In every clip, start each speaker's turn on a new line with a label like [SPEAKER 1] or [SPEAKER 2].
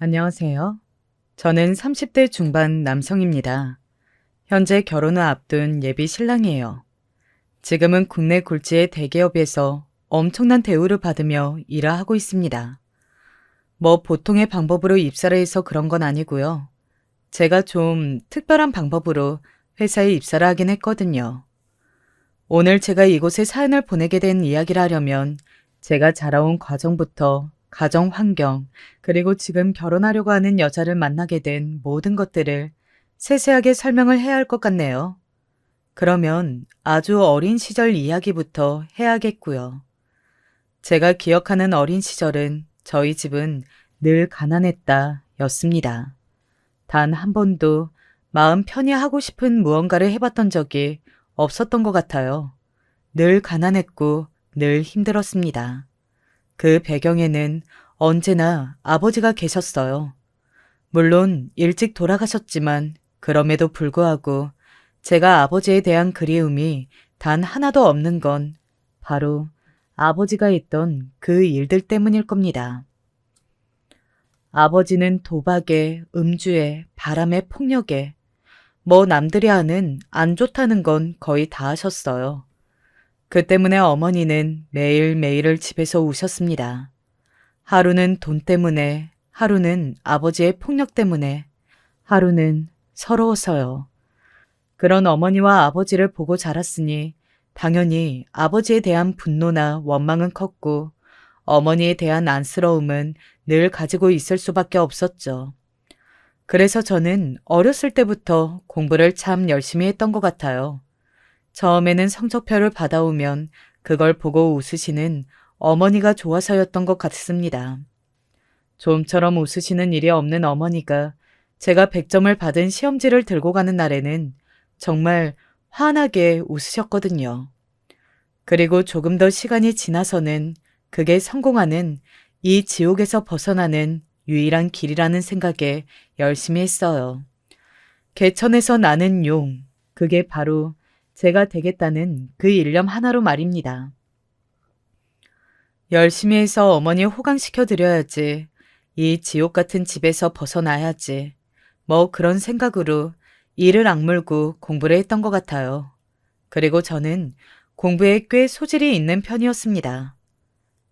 [SPEAKER 1] 안녕하세요. 저는 30대 중반 남성입니다. 현재 결혼을 앞둔 예비 신랑이에요. 지금은 국내 굴지의 대기업에서 엄청난 대우를 받으며 일을 하고 있습니다. 뭐 보통의 방법으로 입사를 해서 그런 건 아니고요. 제가 좀 특별한 방법으로 회사에 입사를 하긴 했거든요. 오늘 제가 이곳에 사연을 보내게 된 이야기를 하려면 제가 자라온 과정부터 가정 환경, 그리고 지금 결혼하려고 하는 여자를 만나게 된 모든 것들을 세세하게 설명을 해야 할 것 같네요. 그러면 아주 어린 시절 이야기부터 해야겠고요. 제가 기억하는 어린 시절은 저희 집은 늘 가난했다 였습니다. 단 한 번도 마음 편히 하고 싶은 무언가를 해봤던 적이 없었던 것 같아요. 늘 가난했고 늘 힘들었습니다. 그 배경에는 언제나 아버지가 계셨어요. 물론 일찍 돌아가셨지만 그럼에도 불구하고 제가 아버지에 대한 그리움이 단 하나도 없는 건 바로 아버지가 했던 그 일들 때문일 겁니다. 아버지는 도박에, 음주에, 바람에, 폭력에, 뭐 남들이 아는 안 좋다는 건 거의 다 하셨어요. 그 때문에 어머니는 매일매일을 집에서 우셨습니다. 하루는 돈 때문에, 하루는 아버지의 폭력 때문에, 하루는 서러워서요. 그런 어머니와 아버지를 보고 자랐으니 당연히 아버지에 대한 분노나 원망은 컸고 어머니에 대한 안쓰러움은 늘 가지고 있을 수밖에 없었죠. 그래서 저는 어렸을 때부터 공부를 참 열심히 했던 것 같아요. 처음에는 성적표를 받아오면 그걸 보고 웃으시는 어머니가 좋아서였던 것 같습니다. 좀처럼 웃으시는 일이 없는 어머니가 제가 100점을 받은 시험지를 들고 가는 날에는 정말 환하게 웃으셨거든요. 그리고 조금 더 시간이 지나서는 그게 성공하는 이 지옥에서 벗어나는 유일한 길이라는 생각에 열심히 했어요. 개천에서 나는 용, 그게 바로 제가 되겠다는 그 일념 하나로 말입니다. 열심히 해서 어머니 호강시켜 드려야지. 이 지옥 같은 집에서 벗어나야지. 뭐 그런 생각으로 이를 악물고 공부를 했던 것 같아요. 그리고 저는 공부에 꽤 소질이 있는 편이었습니다.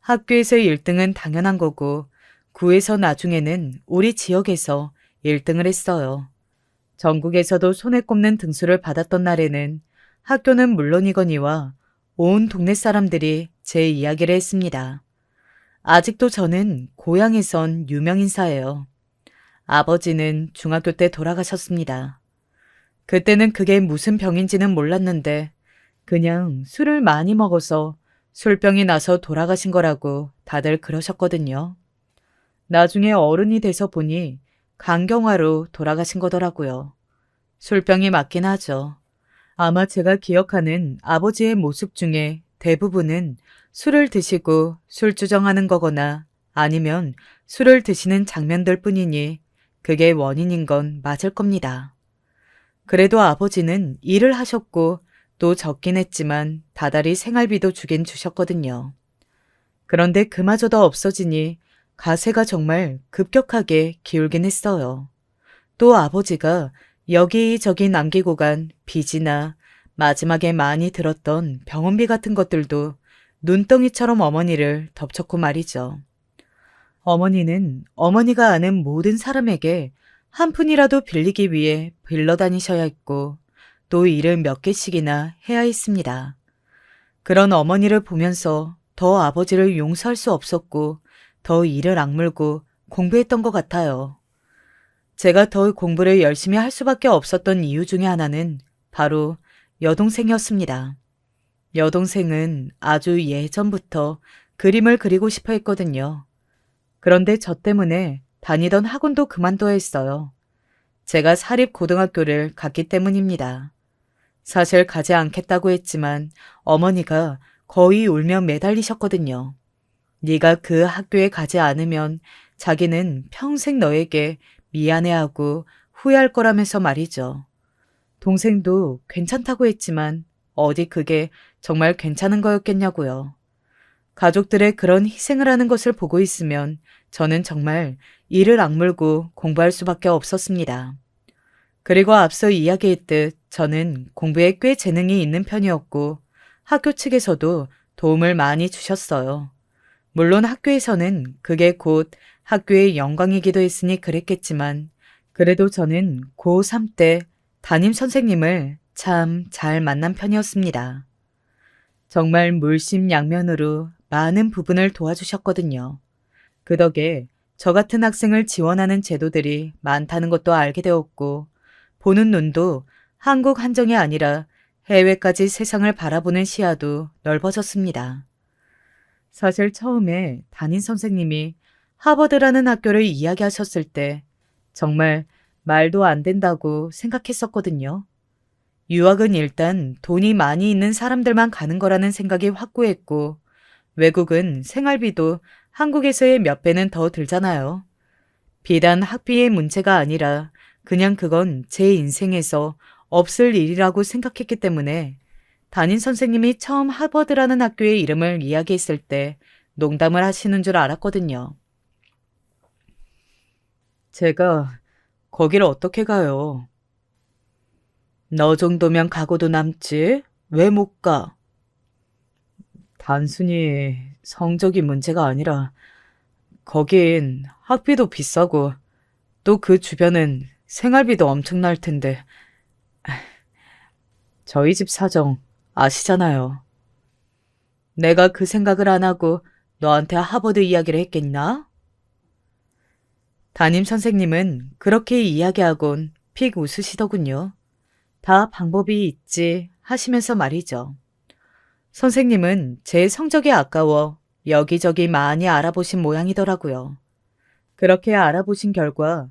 [SPEAKER 1] 학교에서 1등은 당연한 거고 구에서 나중에는 우리 지역에서 1등을 했어요. 전국에서도 손에 꼽는 등수를 받았던 날에는 학교는 물론이거니와 온 동네 사람들이 제 이야기를 했습니다. 아직도 저는 고향에선 유명인사예요. 아버지는 중학교 때 돌아가셨습니다. 그때는 그게 무슨 병인지는 몰랐는데 그냥 술을 많이 먹어서 술병이 나서 돌아가신 거라고 다들 그러셨거든요. 나중에 어른이 돼서 보니 간경화로 돌아가신 거더라고요. 술병이 맞긴 하죠. 아마 제가 기억하는 아버지의 모습 중에 대부분은 술을 드시고 술주정하는 거거나 아니면 술을 드시는 장면들 뿐이니 그게 원인인 건 맞을 겁니다. 그래도 아버지는 일을 하셨고 또 적긴 했지만 다달이 생활비도 주긴 주셨거든요. 그런데 그마저도 없어지니 가세가 정말 급격하게 기울긴 했어요. 또 아버지가 여기저기 남기고 간 빚이나 마지막에 많이 들었던 병원비 같은 것들도 눈덩이처럼 어머니를 덮쳤고 말이죠. 어머니는 어머니가 아는 모든 사람에게 한 푼이라도 빌리기 위해 빌러 다니셔야 했고 또 일을 몇 개씩이나 해야 했습니다. 그런 어머니를 보면서 더 아버지를 용서할 수 없었고 더 일을 악물고 공부했던 것 같아요. 제가 더 공부를 열심히 할 수밖에 없었던 이유 중에 하나는 바로 여동생이었습니다. 여동생은 아주 예전부터 그림을 그리고 싶어 했거든요. 그런데 저 때문에 다니던 학원도 그만둬야 했어요. 제가 사립고등학교를 갔기 때문입니다. 사실 가지 않겠다고 했지만 어머니가 거의 울며 매달리셨거든요. 네가 그 학교에 가지 않으면 자기는 평생 너에게 미안해하고 후회할 거라면서 말이죠. 동생도 괜찮다고 했지만 어디 그게 정말 괜찮은 거였겠냐고요. 가족들의 그런 희생을 하는 것을 보고 있으면 저는 정말 이를 악물고 공부할 수밖에 없었습니다. 그리고 앞서 이야기했듯 저는 공부에 꽤 재능이 있는 편이었고 학교 측에서도 도움을 많이 주셨어요. 물론 학교에서는 그게 곧 학교의 영광이기도 했으니 그랬겠지만 그래도 저는 고3 때 담임 선생님을 참 잘 만난 편이었습니다. 정말 물심양면으로 많은 부분을 도와주셨거든요. 그 덕에 저 같은 학생을 지원하는 제도들이 많다는 것도 알게 되었고 보는 눈도 한국 한정이 아니라 해외까지 세상을 바라보는 시야도 넓어졌습니다. 사실 처음에 담임 선생님이 하버드라는 학교를 이야기하셨을 때 정말 말도 안 된다고 생각했었거든요. 유학은 일단 돈이 많이 있는 사람들만 가는 거라는 생각이 확고했고 외국은 생활비도 한국에서의 몇 배는 더 들잖아요. 비단 학비의 문제가 아니라 그냥 그건 제 인생에서 없을 일이라고 생각했기 때문에 담임 선생님이 처음 하버드라는 학교의 이름을 이야기했을 때 농담을 하시는 줄 알았거든요. 제가 거기를 어떻게 가요? 너 정도면 가고도 남지? 왜 못 가? 단순히 성적이 문제가 아니라 거긴 학비도 비싸고 또 그 주변은 생활비도 엄청날 텐데 저희 집 사정 아시잖아요. 내가 그 생각을 안 하고 너한테 하버드 이야기를 했겠나? 담임 선생님은 그렇게 이야기하곤 픽 웃으시더군요. 다 방법이 있지 하시면서 말이죠. 선생님은 제 성적이 아까워 여기저기 많이 알아보신 모양이더라고요. 그렇게 알아보신 결과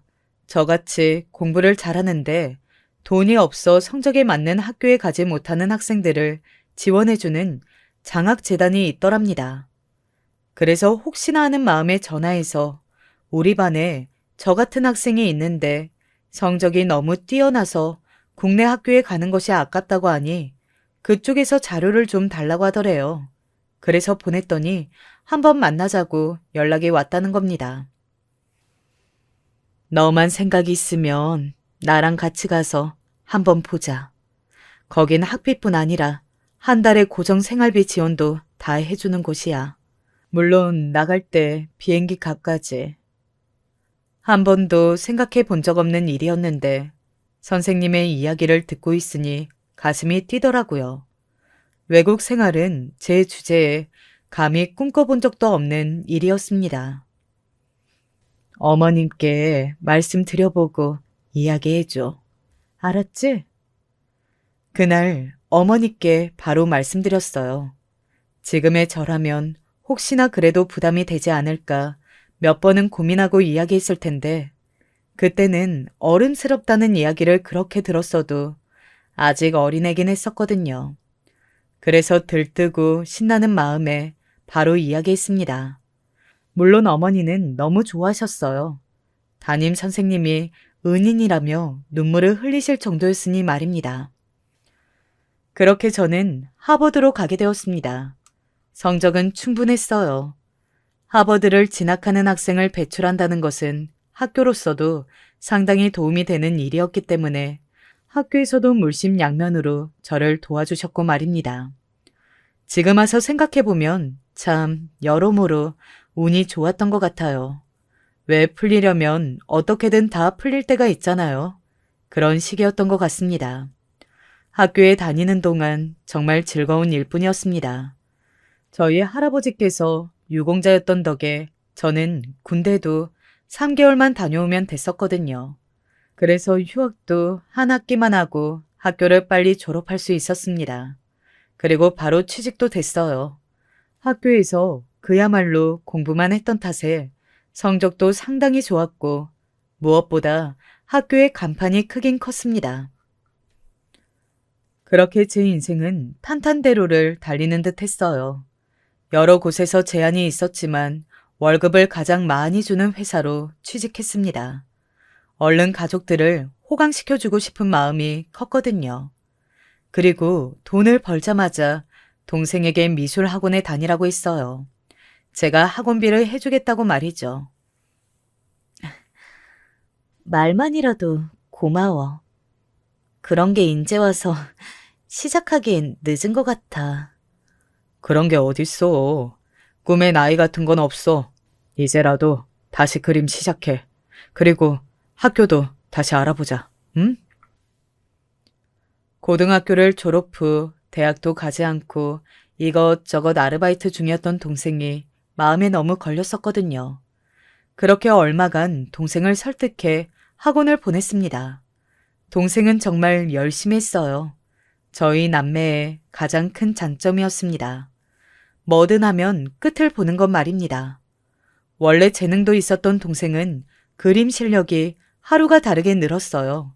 [SPEAKER 1] 저같이 공부를 잘하는데 돈이 없어 성적에 맞는 학교에 가지 못하는 학생들을 지원해주는 장학재단이 있더랍니다. 그래서 혹시나 하는 마음에 전화해서 우리 반에 저 같은 학생이 있는데 성적이 너무 뛰어나서 국내 학교에 가는 것이 아깝다고 하니 그쪽에서 자료를 좀 달라고 하더래요. 그래서 보냈더니 한번 만나자고 연락이 왔다는 겁니다. 너만 생각이 있으면 나랑 같이 가서 한번 보자. 거긴 학비뿐 아니라 한 달에 고정 생활비 지원도 다 해주는 곳이야. 물론 나갈 때 비행기 값까지. 한 번도 생각해 본 적 없는 일이었는데 선생님의 이야기를 듣고 있으니 가슴이 뛰더라고요. 외국 생활은 제 주제에 감히 꿈꿔본 적도 없는 일이었습니다. 어머님께 말씀드려보고 이야기해줘. 알았지? 그날 어머니께 바로 말씀드렸어요. 지금의 저라면 혹시나 그래도 부담이 되지 않을까 몇 번은 고민하고 이야기했을 텐데 그때는 어른스럽다는 이야기를 그렇게 들었어도 아직 어린애긴 했었거든요. 그래서 들뜨고 신나는 마음에 바로 이야기했습니다. 물론 어머니는 너무 좋아하셨어요. 담임 선생님이 은인이라며 눈물을 흘리실 정도였으니 말입니다. 그렇게 저는 하버드로 가게 되었습니다. 성적은 충분했어요. 하버드를 진학하는 학생을 배출한다는 것은 학교로서도 상당히 도움이 되는 일이었기 때문에 학교에서도 물심양면으로 저를 도와주셨고 말입니다. 지금 와서 생각해보면 참 여러모로 운이 좋았던 것 같아요. 왜 풀리려면 어떻게든 다 풀릴 때가 있잖아요. 그런 시기였던 것 같습니다. 학교에 다니는 동안 정말 즐거운 일뿐이었습니다. 저희 할아버지께서 유공자였던 덕에 저는 군대도 3개월만 다녀오면 됐었거든요. 그래서 휴학도 한 학기만 하고 학교를 빨리 졸업할 수 있었습니다. 그리고 바로 취직도 됐어요. 학교에서 그야말로 공부만 했던 탓에 성적도 상당히 좋았고 무엇보다 학교의 간판이 크긴 컸습니다. 그렇게 제 인생은 탄탄대로를 달리는 듯 했어요. 여러 곳에서 제안이 있었지만 월급을 가장 많이 주는 회사로 취직했습니다. 얼른 가족들을 호강시켜주고 싶은 마음이 컸거든요. 그리고 돈을 벌자마자 동생에게 미술 학원에 다니라고 했어요. 제가 학원비를 해주겠다고 말이죠. 말만이라도 고마워. 그런 게 인제 와서 시작하기엔 늦은 것 같아. 그런 게 어딨어. 꿈의 나이 같은 건 없어. 이제라도 다시 그림 시작해. 그리고 학교도 다시 알아보자. 응? 고등학교를 졸업 후 대학도 가지 않고 이것저것 아르바이트 중이었던 동생이 마음에 너무 걸렸었거든요. 그렇게 얼마간 동생을 설득해 학원을 보냈습니다. 동생은 정말 열심히 했어요. 저희 남매의 가장 큰 장점이었습니다. 뭐든 하면 끝을 보는 것 말입니다. 원래 재능도 있었던 동생은 그림 실력이 하루가 다르게 늘었어요.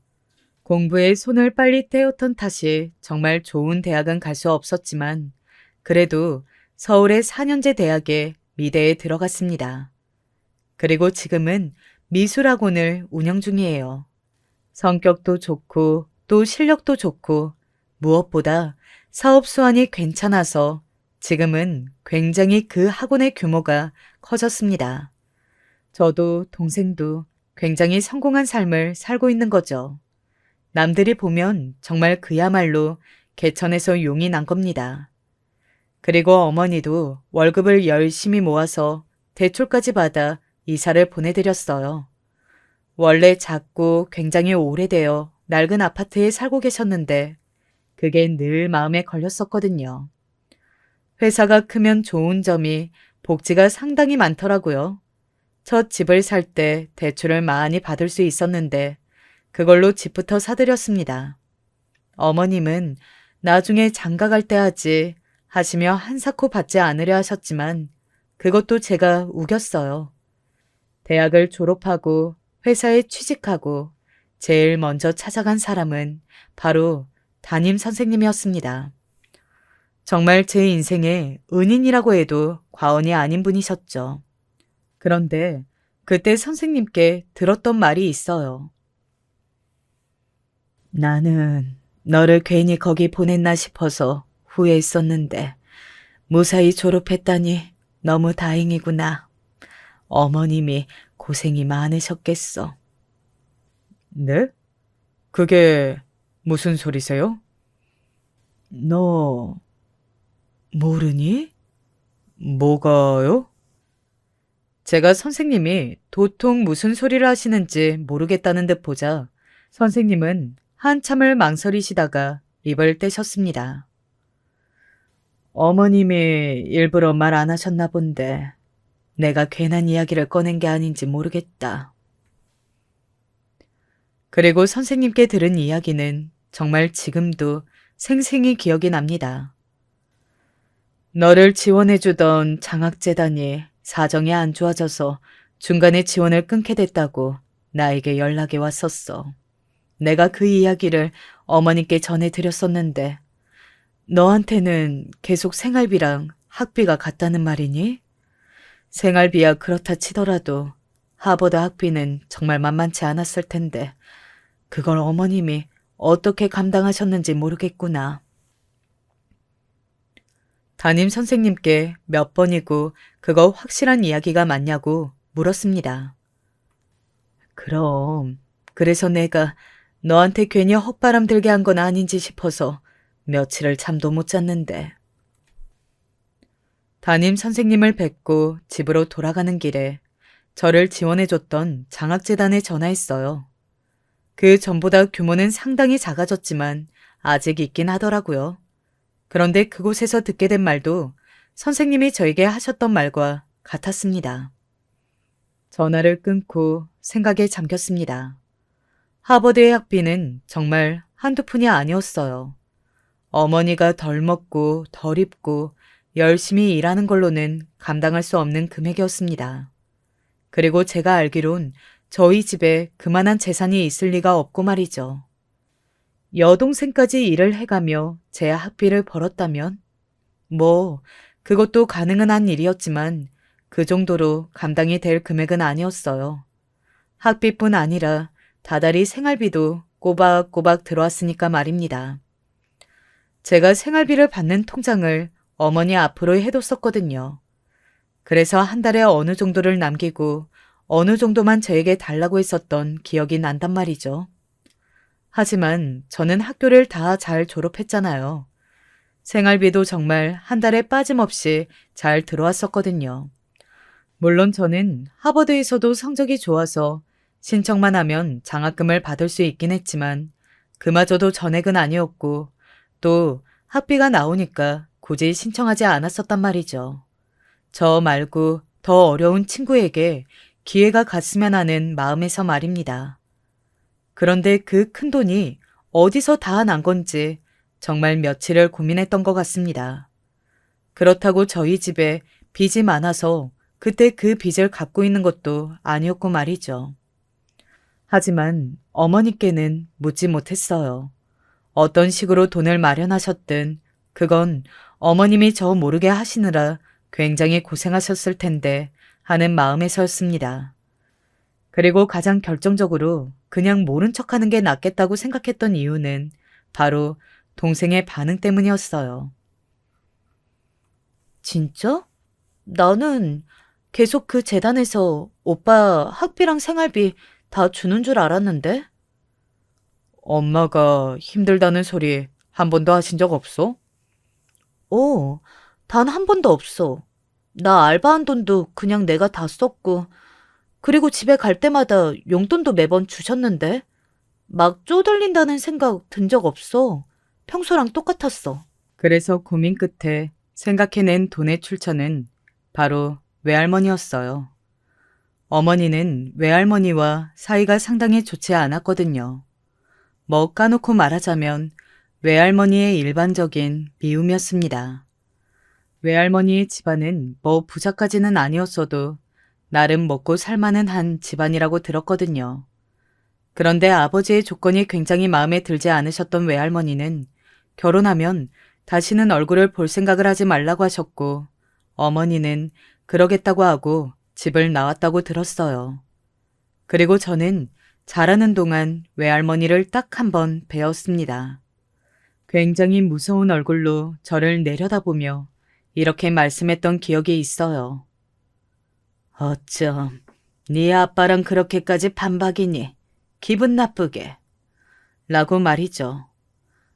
[SPEAKER 1] 공부에 손을 빨리 떼었던 탓이 정말 좋은 대학은 갈 수 없었지만 그래도 서울의 4년제 대학에 미대에 들어갔습니다. 그리고 지금은 미술학원을 운영 중이에요. 성격도 좋고 또 실력도 좋고 무엇보다 사업 수완이 괜찮아서 지금은 굉장히 그 학원의 규모가 커졌습니다. 저도 동생도 굉장히 성공한 삶을 살고 있는 거죠. 남들이 보면 정말 그야말로 개천에서 용이 난 겁니다. 그리고 어머니도 월급을 열심히 모아서 대출까지 받아 이사를 보내드렸어요. 원래 작고 굉장히 오래되어 낡은 아파트에 살고 계셨는데 그게 늘 마음에 걸렸었거든요. 회사가 크면 좋은 점이 복지가 상당히 많더라고요. 첫 집을 살 때 대출을 많이 받을 수 있었는데 그걸로 집부터 사드렸습니다. 어머님은 나중에 장가 갈 때 하지 하시며 한사코 받지 않으려 하셨지만 그것도 제가 우겼어요. 대학을 졸업하고 회사에 취직하고 제일 먼저 찾아간 사람은 바로 담임 선생님이었습니다. 정말 제 인생의 은인이라고 해도 과언이 아닌 분이셨죠. 그런데 그때 선생님께 들었던 말이 있어요. 나는 너를 괜히 거기 보냈나 싶어서 후회했었는데 무사히 졸업했다니 너무 다행이구나. 어머님이 고생이 많으셨겠어. 네? 그게 무슨 소리세요? 너 모르니? 뭐가요? 제가 선생님이 도통 무슨 소리를 하시는지 모르겠다는 듯 보자 선생님은 한참을 망설이시다가 입을 떼셨습니다. 어머님이 일부러 말 안 하셨나 본데 내가 괜한 이야기를 꺼낸 게 아닌지 모르겠다. 그리고 선생님께 들은 이야기는 정말 지금도 생생히 기억이 납니다. 너를 지원해주던 장학재단이 사정이 안 좋아져서 중간에 지원을 끊게 됐다고 나에게 연락이 왔었어. 내가 그 이야기를 어머님께 전해드렸었는데 너한테는 계속 생활비랑 학비가 같다는 말이니? 생활비야 그렇다 치더라도 하버드 학비는 정말 만만치 않았을 텐데 그걸 어머님이 어떻게 감당하셨는지 모르겠구나. 담임 선생님께 몇 번이고 그거 확실한 이야기가 맞냐고 물었습니다. 그럼 그래서 내가 너한테 괜히 헛바람 들게 한 건 아닌지 싶어서 며칠을 잠도 못 잤는데. 담임 선생님을 뵙고 집으로 돌아가는 길에 저를 지원해줬던 장학재단에 전화했어요. 그 전보다 규모는 상당히 작아졌지만 아직 있긴 하더라고요. 그런데 그곳에서 듣게 된 말도 선생님이 저에게 하셨던 말과 같았습니다. 전화를 끊고 생각에 잠겼습니다. 하버드의 학비는 정말 한두 푼이 아니었어요. 어머니가 덜 먹고 덜 입고 열심히 일하는 걸로는 감당할 수 없는 금액이었습니다. 그리고 제가 알기론 저희 집에 그만한 재산이 있을 리가 없고 말이죠. 여동생까지 일을 해가며 제 학비를 벌었다면? 그것도 가능은 한 일이었지만 그 정도로 감당이 될 금액은 아니었어요. 학비뿐 아니라 다달이 생활비도 꼬박꼬박 들어왔으니까 말입니다. 제가 생활비를 받는 통장을 어머니 앞으로 해뒀었거든요. 그래서 한 달에 어느 정도를 남기고 어느 정도만 저에게 달라고 했었던 기억이 난단 말이죠. 하지만 저는 학교를 다 잘 졸업했잖아요. 생활비도 정말 한 달에 빠짐없이 잘 들어왔었거든요. 물론 저는 하버드에서도 성적이 좋아서 신청만 하면 장학금을 받을 수 있긴 했지만 그마저도 전액은 아니었고 또 학비가 나오니까 굳이 신청하지 않았었단 말이죠. 저 말고 더 어려운 친구에게 기회가 갔으면 하는 마음에서 말입니다. 그런데 그 큰돈이 어디서 다 난 건지 정말 며칠을 고민했던 것 같습니다. 그렇다고 저희 집에 빚이 많아서 그때 그 빚을 갚고 있는 것도 아니었고 말이죠. 하지만 어머니께는 묻지 못했어요. 어떤 식으로 돈을 마련하셨든 그건 어머님이 저 모르게 하시느라 굉장히 고생하셨을 텐데 하는 마음에서였습니다. 그리고 가장 결정적으로 그냥 모른 척하는 게 낫겠다고 생각했던 이유는 바로 동생의 반응 때문이었어요. 진짜? 나는 계속 그 재단에서 오빠 학비랑 생활비 다 주는 줄 알았는데? 엄마가 힘들다는 소리 한 번도 하신 적 없어? 단 한 번도 없어. 나 알바한 돈도 그냥 내가 다 썼고, 그리고 집에 갈 때마다 용돈도 매번 주셨는데, 막 쪼들린다는 생각 든 적 없어. 평소랑 똑같았어. 그래서 고민 끝에 생각해낸 돈의 출처는 바로 외할머니였어요. 어머니는 외할머니와 사이가 상당히 좋지 않았거든요. 뭐 까놓고 말하자면 외할머니의 일반적인 미움이었습니다. 외할머니의 집안은 뭐 부자까지는 아니었어도 나름 먹고 살만은 한 집안이라고 들었거든요. 그런데 아버지의 조건이 굉장히 마음에 들지 않으셨던 외할머니는 결혼하면 다시는 얼굴을 볼 생각을 하지 말라고 하셨고 어머니는 그러겠다고 하고 집을 나왔다고 들었어요. 그리고 저는 자라는 동안 외할머니를 딱 한 번 배웠습니다. 굉장히 무서운 얼굴로 저를 내려다보며 이렇게 말씀했던 기억이 있어요. 어쩜 네 아빠랑 그렇게까지 반박이니? 기분 나쁘게. 라고 말이죠.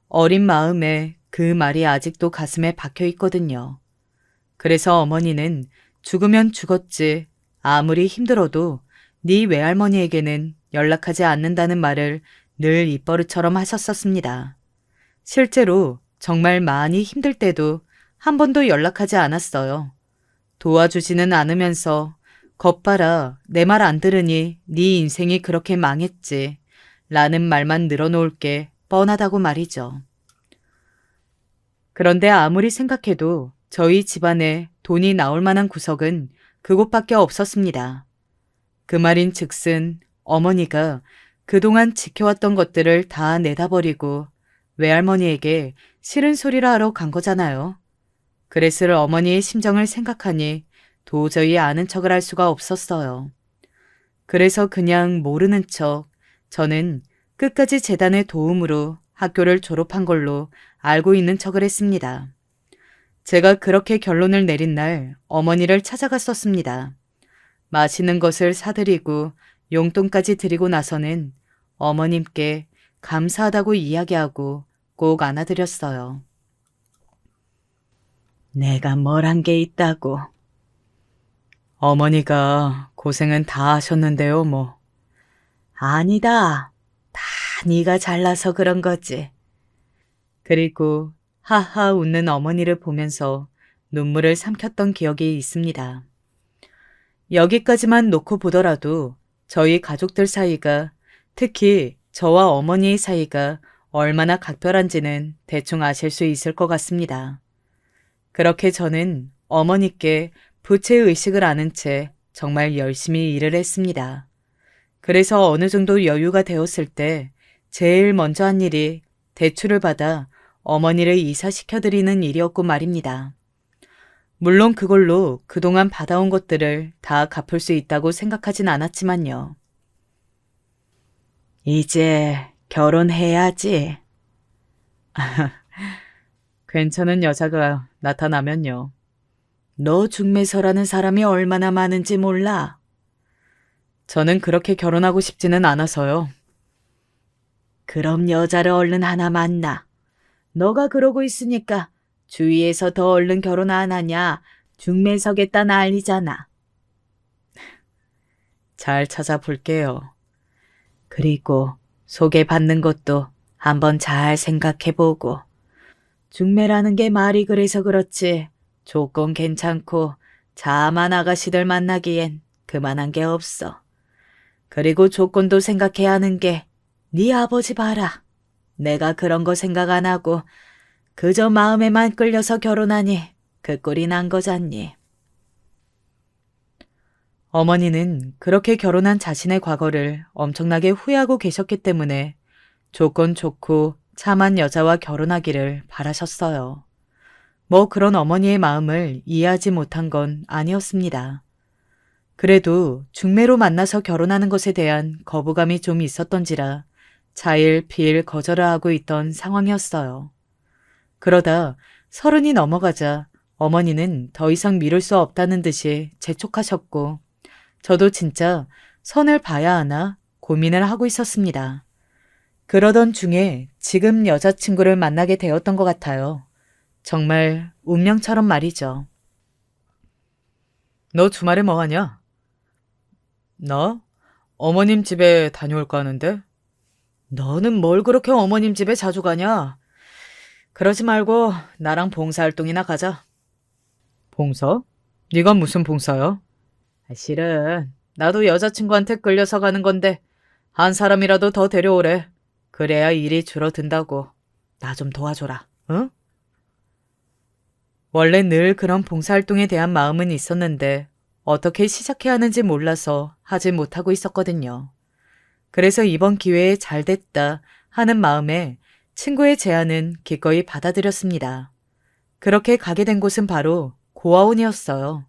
[SPEAKER 1] 어린 마음에 그 말이 아직도 가슴에 박혀 있거든요. 그래서 어머니는 죽으면 죽었지 아무리 힘들어도 네 외할머니에게는 연락하지 않는다는 말을 늘 입버릇처럼 하셨었습니다. 실제로 정말 많이 힘들 때도 한 번도 연락하지 않았어요. 도와주지는 않으면서 겉봐라 내 말 안 들으니 네 인생이 그렇게 망했지 라는 말만 늘어놓을 게 뻔하다고 말이죠. 그런데 아무리 생각해도 저희 집안에 돈이 나올 만한 구석은 그곳밖에 없었습니다. 그 말인 즉슨 어머니가 그동안 지켜왔던 것들을 다 내다버리고 외할머니에게 싫은 소리를 하러 간 거잖아요. 그랬을 어머니의 심정을 생각하니 도저히 아는 척을 할 수가 없었어요. 그래서 그냥 모르는 척 저는 끝까지 재단의 도움으로 학교를 졸업한 걸로 알고 있는 척을 했습니다. 제가 그렇게 결론을 내린 날 어머니를 찾아갔었습니다. 맛있는 것을 사드리고 용돈까지 드리고 나서는 어머님께 감사하다고 이야기하고 꼭 안아드렸어요. 내가 뭘 한 게 있다고. 어머니가 고생은 다 하셨는데요, 뭐. 아니다. 다 네가 잘나서 그런 거지. 그리고 하하 웃는 어머니를 보면서 눈물을 삼켰던 기억이 있습니다. 여기까지만 놓고 보더라도 저희 가족들 사이가 특히 저와 어머니의 사이가 얼마나 각별한지는 대충 아실 수 있을 것 같습니다. 그렇게 저는 어머니께 부채의식을 아는 채 정말 열심히 일을 했습니다. 그래서 어느 정도 여유가 되었을 때 제일 먼저 한 일이 대출을 받아 어머니를 이사시켜드리는 일이었고 말입니다. 물론 그걸로 그동안 받아온 것들을 다 갚을 수 있다고 생각하진 않았지만요. 이제 결혼해야지. 괜찮은 여자가 나타나면요. 너 중매서라는 사람이 얼마나 많은지 몰라? 저는 그렇게 결혼하고 싶지는 않아서요. 그럼 여자를 얼른 하나 만나. 너가 그러고 있으니까 주위에서 더 얼른 결혼 안 하냐 중매서겠다 난리잖아. 잘 찾아볼게요. 그리고 소개받는 것도 한번 잘 생각해보고. 중매라는 게 말이 그래서 그렇지 조건 괜찮고 자만 아가씨들 만나기엔 그만한 게 없어. 그리고 조건도 생각해야 하는 게 네 아버지 봐라. 내가 그런 거 생각 안 하고 그저 마음에만 끌려서 결혼하니 그 꼴이 난 거잖니. 어머니는 그렇게 결혼한 자신의 과거를 엄청나게 후회하고 계셨기 때문에 조건 좋고 참한 여자와 결혼하기를 바라셨어요. 뭐 그런 어머니의 마음을 이해하지 못한 건 아니었습니다. 그래도 중매로 만나서 결혼하는 것에 대한 거부감이 좀 있었던지라 자일피일 거절을 하고 있던 상황이었어요. 그러다 30이 넘어가자 어머니는 더 이상 미룰 수 없다는 듯이 재촉하셨고 저도 진짜 선을 봐야 하나 고민을 하고 있었습니다. 그러던 중에 지금 여자친구를 만나게 되었던 것 같아요. 정말 운명처럼 말이죠. 너 주말에 뭐 하냐? 나? 어머님 집에 다녀올까 하는데? 너는 뭘 그렇게 어머님 집에 자주 가냐? 그러지 말고 나랑 봉사활동이나 가자. 봉사? 네가 무슨 봉사야? 실은 나도 여자친구한테 끌려서 가는 건데 한 사람이라도 더 데려오래. 그래야 일이 줄어든다고. 나 좀 도와줘라. 응? 원래 늘 그런 봉사활동에 대한 마음은 있었는데 어떻게 시작해야 하는지 몰라서 하지 못하고 있었거든요. 그래서 이번 기회에 잘 됐다 하는 마음에 친구의 제안은 기꺼이 받아들였습니다. 그렇게 가게 된 곳은 바로 고아원이었어요.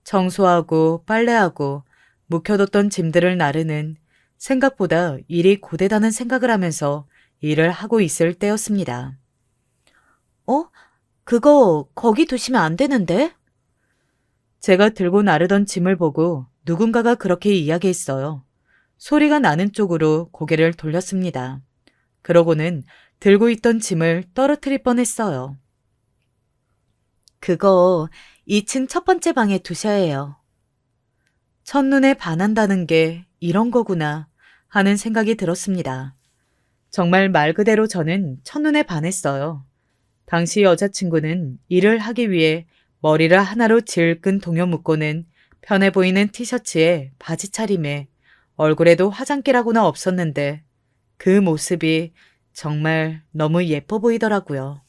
[SPEAKER 1] 청소하고 빨래하고 묵혀뒀던 짐들을 나르는 생각보다 일이 고되다는 생각을 하면서 일을 하고 있을 때였습니다. 그거 거기 두시면 안 되는데? 제가 들고 나르던 짐을 보고 누군가가 그렇게 이야기했어요. 소리가 나는 쪽으로 고개를 돌렸습니다. 그러고는 들고 있던 짐을 떨어뜨릴 뻔했어요. 그거 2층 첫 번째 방에 두셔야 해요. 첫눈에 반한다는 게 이런 거구나 하는 생각이 들었습니다. 정말 말 그대로 저는 첫눈에 반했어요. 당시 여자친구는 일을 하기 위해 머리를 하나로 질끈 동여 묶고는 편해 보이는 티셔츠에 바지 차림에 얼굴에도 화장기라고는 없었는데 그 모습이 정말 너무 예뻐 보이더라고요.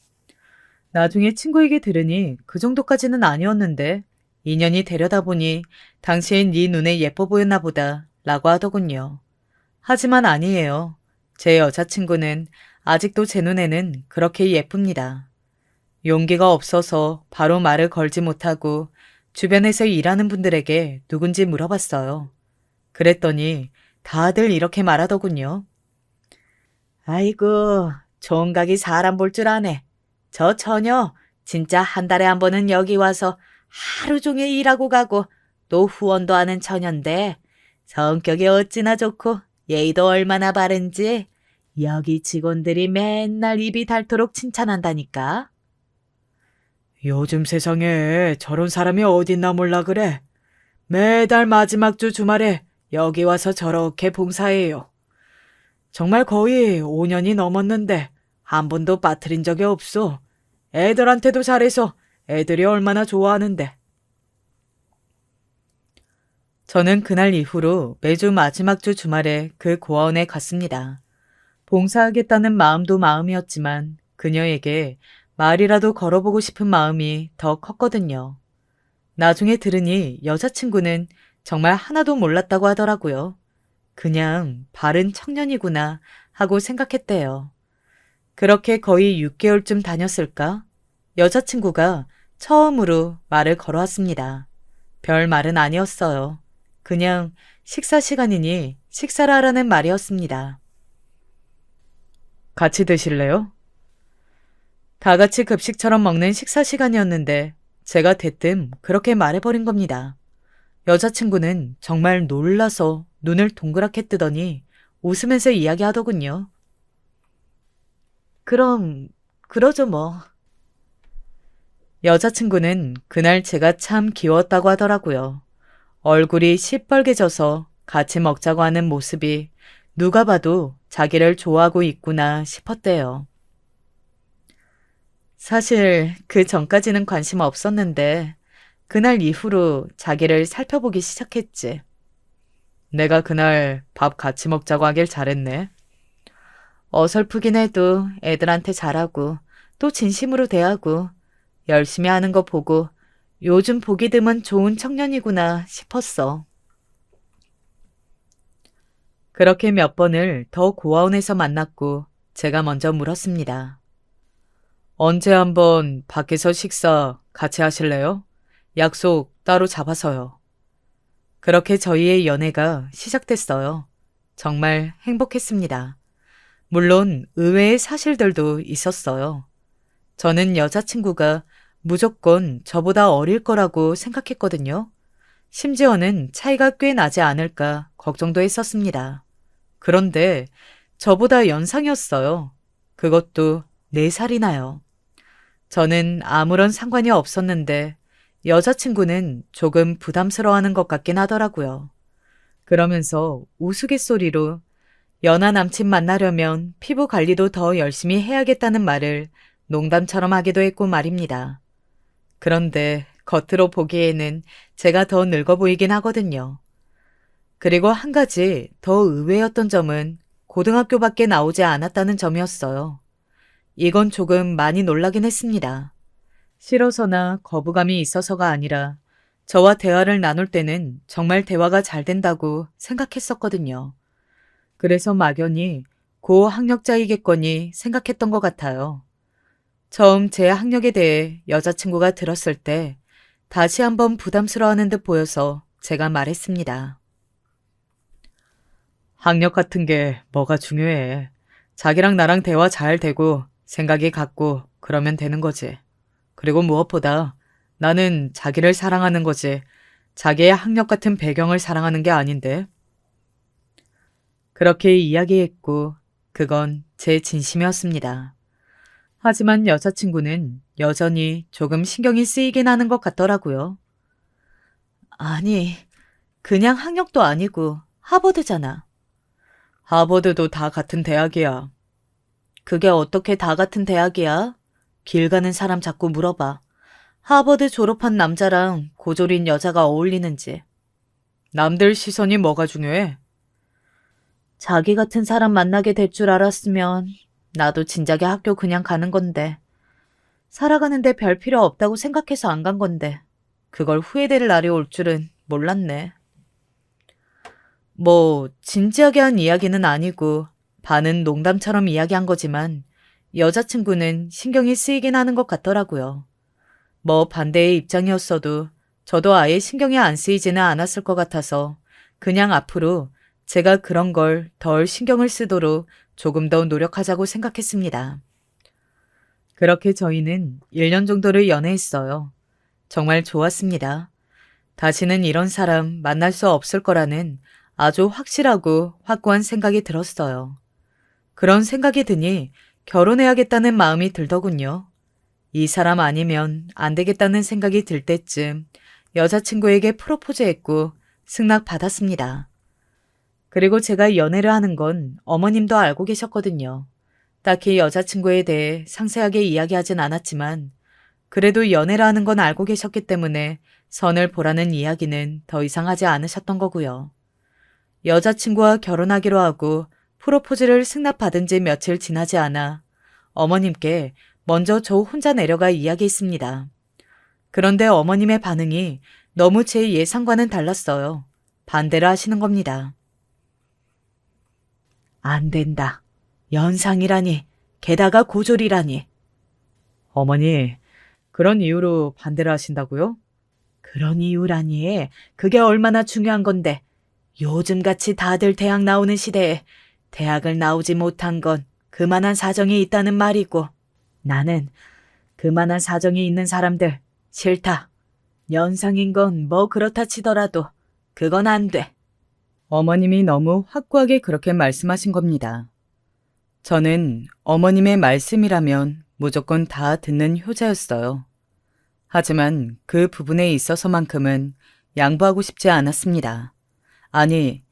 [SPEAKER 1] 나중에 친구에게 들으니 그 정도까지는 아니었는데 2년이 되려다 보니 당시엔 네 눈에 예뻐 보였나 보다 라고 하더군요. 하지만 아니에요. 제 여자친구는 아직도 제 눈에는 그렇게 예쁩니다. 용기가 없어서 바로 말을 걸지 못하고 주변에서 일하는 분들에게 누군지 물어봤어요. 그랬더니 다들 이렇게 말하더군요. 아이고, 총각이 사람 볼 줄 아네. 저 처녀 진짜 한 달에 한 번은 여기 와서 하루 종일 일하고 가고 또 후원도 하는 처녀인데 성격이 어찌나 좋고 예의도 얼마나 바른지 여기 직원들이 맨날 입이 닳도록 칭찬한다니까. 요즘 세상에 저런 사람이 어딨나 몰라 그래. 매달 마지막 주 주말에 여기 와서 저렇게 봉사해요. 정말 거의 5년이 넘었는데 한 번도 빠뜨린 적이 없어. 애들한테도 잘해서 애들이 얼마나 좋아하는데. 저는 그날 이후로 매주 마지막 주 주말에 그 고아원에 갔습니다. 봉사하겠다는 마음도 마음이었지만 그녀에게 말이라도 걸어보고 싶은 마음이 더 컸거든요. 나중에 들으니 여자친구는 정말 하나도 몰랐다고 하더라고요. 그냥 바른 청년이구나 하고 생각했대요. 그렇게 거의 6개월쯤 다녔을까? 여자친구가 처음으로 말을 걸어왔습니다. 별 말은 아니었어요. 그냥 식사 시간이니 식사를 하라는 말이었습니다. 같이 드실래요? 다 같이 급식처럼 먹는 식사 시간이었는데 제가 대뜸 그렇게 말해버린 겁니다. 여자친구는 정말 놀라서 눈을 동그랗게 뜨더니 웃으면서 이야기하더군요. 그럼 그러죠 뭐. 여자친구는 그날 제가 참 귀여웠다고 하더라고요. 얼굴이 시뻘개져서 같이 먹자고 하는 모습이 누가 봐도 자기를 좋아하고 있구나 싶었대요. 사실 그 전까지는 관심 없었는데 그날 이후로 자기를 살펴보기 시작했지. 내가 그날 밥 같이 먹자고 하길 잘했네. 어설프긴 해도 애들한테 잘하고 또 진심으로 대하고 열심히 하는 거 보고 요즘 보기 드문 좋은 청년이구나 싶었어. 그렇게 몇 번을 더 고아원에서 만났고 제가 먼저 물었습니다. 언제 한번 밖에서 식사 같이 하실래요? 약속 따로 잡아서요. 그렇게 저희의 연애가 시작됐어요. 정말 행복했습니다. 물론 의외의 사실들도 있었어요. 저는 여자친구가 무조건 저보다 어릴 거라고 생각했거든요. 심지어는 차이가 꽤 나지 않을까 걱정도 했었습니다. 그런데 저보다 연상이었어요. 그것도 4살이나요. 저는 아무런 상관이 없었는데 여자친구는 조금 부담스러워하는 것 같긴 하더라고요. 그러면서 우스갯소리로 연하 남친 만나려면 피부 관리도 더 열심히 해야겠다는 말을 농담처럼 하기도 했고 말입니다. 그런데 겉으로 보기에는 제가 더 늙어 보이긴 하거든요. 그리고 한 가지 더 의외였던 점은 고등학교밖에 나오지 않았다는 점이었어요. 이건 조금 많이 놀라긴 했습니다. 싫어서나 거부감이 있어서가 아니라 저와 대화를 나눌 때는 정말 대화가 잘 된다고 생각했었거든요. 그래서 막연히 고학력자이겠거니 생각했던 것 같아요. 처음 제 학력에 대해 여자친구가 들었을 때 다시 한번 부담스러워하는 듯 보여서 제가 말했습니다. 학력 같은 게 뭐가 중요해. 자기랑 나랑 대화 잘 되고 생각이 같고 그러면 되는 거지. 그리고 무엇보다 나는 자기를 사랑하는 거지 자기의 학력 같은 배경을 사랑하는 게 아닌데. 그렇게 이야기했고 그건 제 진심이었습니다. 하지만 여자친구는 여전히 조금 신경이 쓰이긴 하는 것 같더라고요. 아니, 그냥 학력도 아니고 하버드잖아. 하버드도 다 같은 대학이야. 그게 어떻게 다 같은 대학이야? 길 가는 사람 자꾸 물어봐. 하버드 졸업한 남자랑 고졸인 여자가 어울리는지. 남들 시선이 뭐가 중요해? 자기 같은 사람 만나게 될 줄 알았으면 나도 진작에 학교 그냥 가는 건데. 살아가는데 별 필요 없다고 생각해서 안 간 건데. 그걸 후회될 날이 올 줄은 몰랐네. 뭐 진지하게 한 이야기는 아니고 반은 농담처럼 이야기한 거지만 여자친구는 신경이 쓰이긴 하는 것 같더라고요. 뭐 반대의 입장이었어도 저도 아예 신경이 안 쓰이지는 않았을 것 같아서 그냥 앞으로 제가 그런 걸 덜 신경을 쓰도록 조금 더 노력하자고 생각했습니다. 그렇게 저희는 1년 정도를 연애했어요. 정말 좋았습니다. 다시는 이런 사람 만날 수 없을 거라는 아주 확실하고 확고한 생각이 들었어요. 그런 생각이 드니 결혼해야겠다는 마음이 들더군요. 이 사람 아니면 안 되겠다는 생각이 들 때쯤 여자친구에게 프로포즈했고 승낙받았습니다. 그리고 제가 연애를 하는 건 어머님도 알고 계셨거든요. 딱히 여자친구에 대해 상세하게 이야기하진 않았지만 그래도 연애를 하는 건 알고 계셨기 때문에 선을 보라는 이야기는 더 이상 하지 않으셨던 거고요. 여자친구와 결혼하기로 하고 프로포즈를 승낙받은 지 며칠 지나지 않아 어머님께 먼저 저 혼자 내려가 이야기했습니다. 그런데 어머님의 반응이 너무 제 예상과는 달랐어요. 반대를 하시는 겁니다. 안 된다. 연상이라니. 게다가 고졸이라니. 어머니, 그런 이유로 반대를 하신다고요? 그런 이유라니. 그게 얼마나 중요한 건데. 요즘같이 다들 대학 나오는 시대에 대학을 나오지 못한 건 그만한 사정이 있다는 말이고 나는 그만한 사정이 있는 사람들 싫다. 연상인 건 뭐 그렇다 치더라도 그건 안 돼. 어머님이 너무 확고하게 그렇게 말씀하신 겁니다. 저는 어머님의 말씀이라면 무조건 다 듣는 효자였어요. 하지만 그 부분에 있어서만큼은 양보하고 싶지 않았습니다. 아니,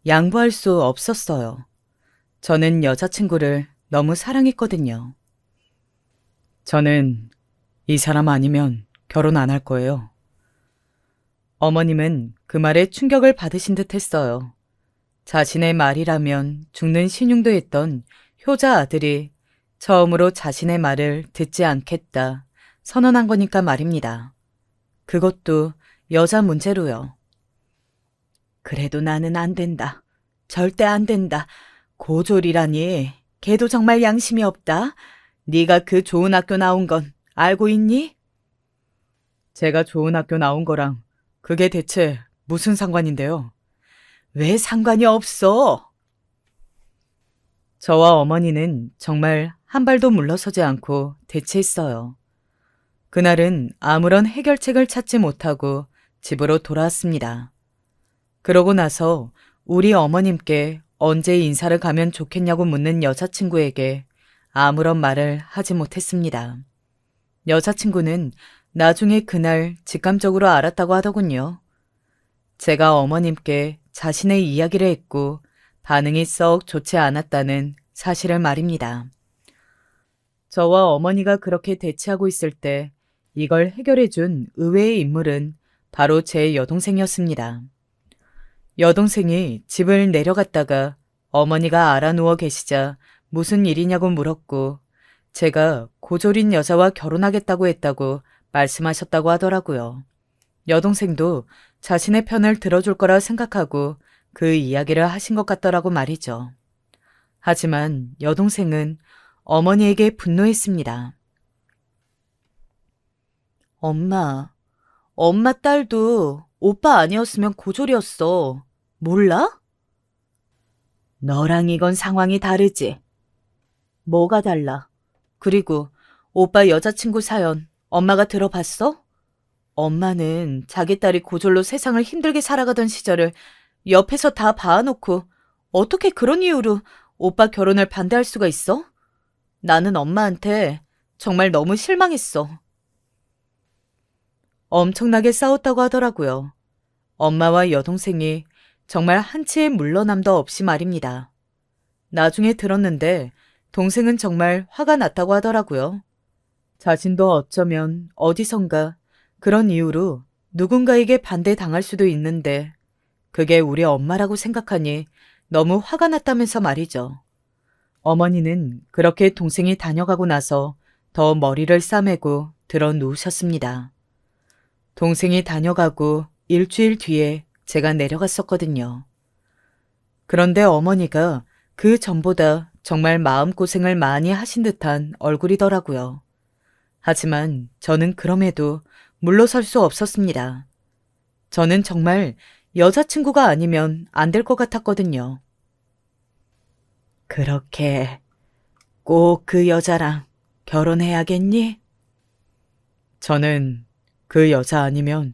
[SPEAKER 1] 양보할 수 없었어요. 저는 여자친구를 너무 사랑했거든요. 저는 이 사람 아니면 결혼 안 할 거예요. 어머님은 그 말에 충격을 받으신 듯 했어요. 자신의 말이라면 죽는 신용도 했던 효자 아들이 처음으로 자신의 말을 듣지 않겠다 선언한 거니까 말입니다. 그것도 여자 문제로요. 그래도 나는 안 된다. 절대 안 된다. 고졸이라니. 걔도 정말 양심이 없다. 네가 그 좋은 학교 나온 건 알고 있니? 제가 좋은 학교 나온 거랑 그게 대체 무슨 상관인데요? 왜 상관이 없어? 저와 어머니는 정말 한 발도 물러서지 않고 대치했어요. 그날은 아무런 해결책을 찾지 못하고 집으로 돌아왔습니다. 그러고 나서 우리 어머님께 언제 인사를 가면 좋겠냐고 묻는 여자친구에게 아무런 말을 하지 못했습니다. 여자친구는 나중에 그날 직감적으로 알았다고 하더군요. 제가 어머님께 자신의 이야기를 했고 반응이 썩 좋지 않았다는 사실을 말입니다. 저와 어머니가 그렇게 대치하고 있을 때 이걸 해결해준 의외의 인물은 바로 제 여동생이었습니다. 여동생이 집을 내려갔다가 어머니가 알아 누워 계시자 무슨 일이냐고 물었고 제가 고졸인 여자와 결혼하겠다고 했다고 말씀하셨다고 하더라고요. 여동생도 자신의 편을 들어줄 거라 생각하고 그 이야기를 하신 것 같더라고 말이죠. 하지만 여동생은 어머니에게 분노했습니다. 엄마 딸도 오빠 아니었으면 고졸이었어. 몰라? 너랑 이건 상황이 다르지. 뭐가 달라? 그리고 오빠 여자친구 사연 엄마가 들어봤어? 엄마는 자기 딸이 고졸로 세상을 힘들게 살아가던 시절을 옆에서 다 봐놓고 어떻게 그런 이유로 오빠 결혼을 반대할 수가 있어? 나는 엄마한테 정말 너무 실망했어. 엄청나게 싸웠다고 하더라고요. 엄마와 여동생이 정말 한치의 물러남도 없이 말입니다. 나중에 들었는데 동생은 정말 화가 났다고 하더라고요. 자신도 어쩌면 어디선가 그런 이유로 누군가에게 반대당할 수도 있는데 그게 우리 엄마라고 생각하니 너무 화가 났다면서 말이죠. 어머니는 그렇게 동생이 다녀가고 나서 더 머리를 싸매고 들어 누우셨습니다. 동생이 다녀가고 일주일 뒤에 제가 내려갔었거든요. 그런데 어머니가 그 전보다 정말 마음고생을 많이 하신 듯한 얼굴이더라고요. 하지만 저는 그럼에도 물러설 수 없었습니다. 저는 정말 여자친구가 아니면 안 될 것 같았거든요. 그렇게 꼭 그 여자랑 결혼해야겠니? 저는 그 여자 아니면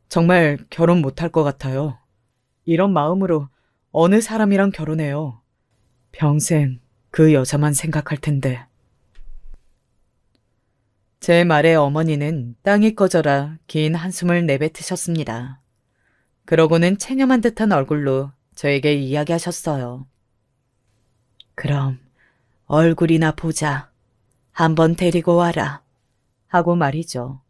[SPEAKER 1] 정말 결혼 못할 것 같아요. 이런 마음으로 어느 사람이랑 결혼해요. 평생 그 여자만 생각할 텐데. 제 말에 어머니는 땅이 꺼져라 긴 한숨을 내뱉으셨습니다. 그러고는 체념한 듯한 얼굴로 저에게 이야기하셨어요. 그럼 얼굴이나 보자. 한번 데리고 와라. 하고 말이죠.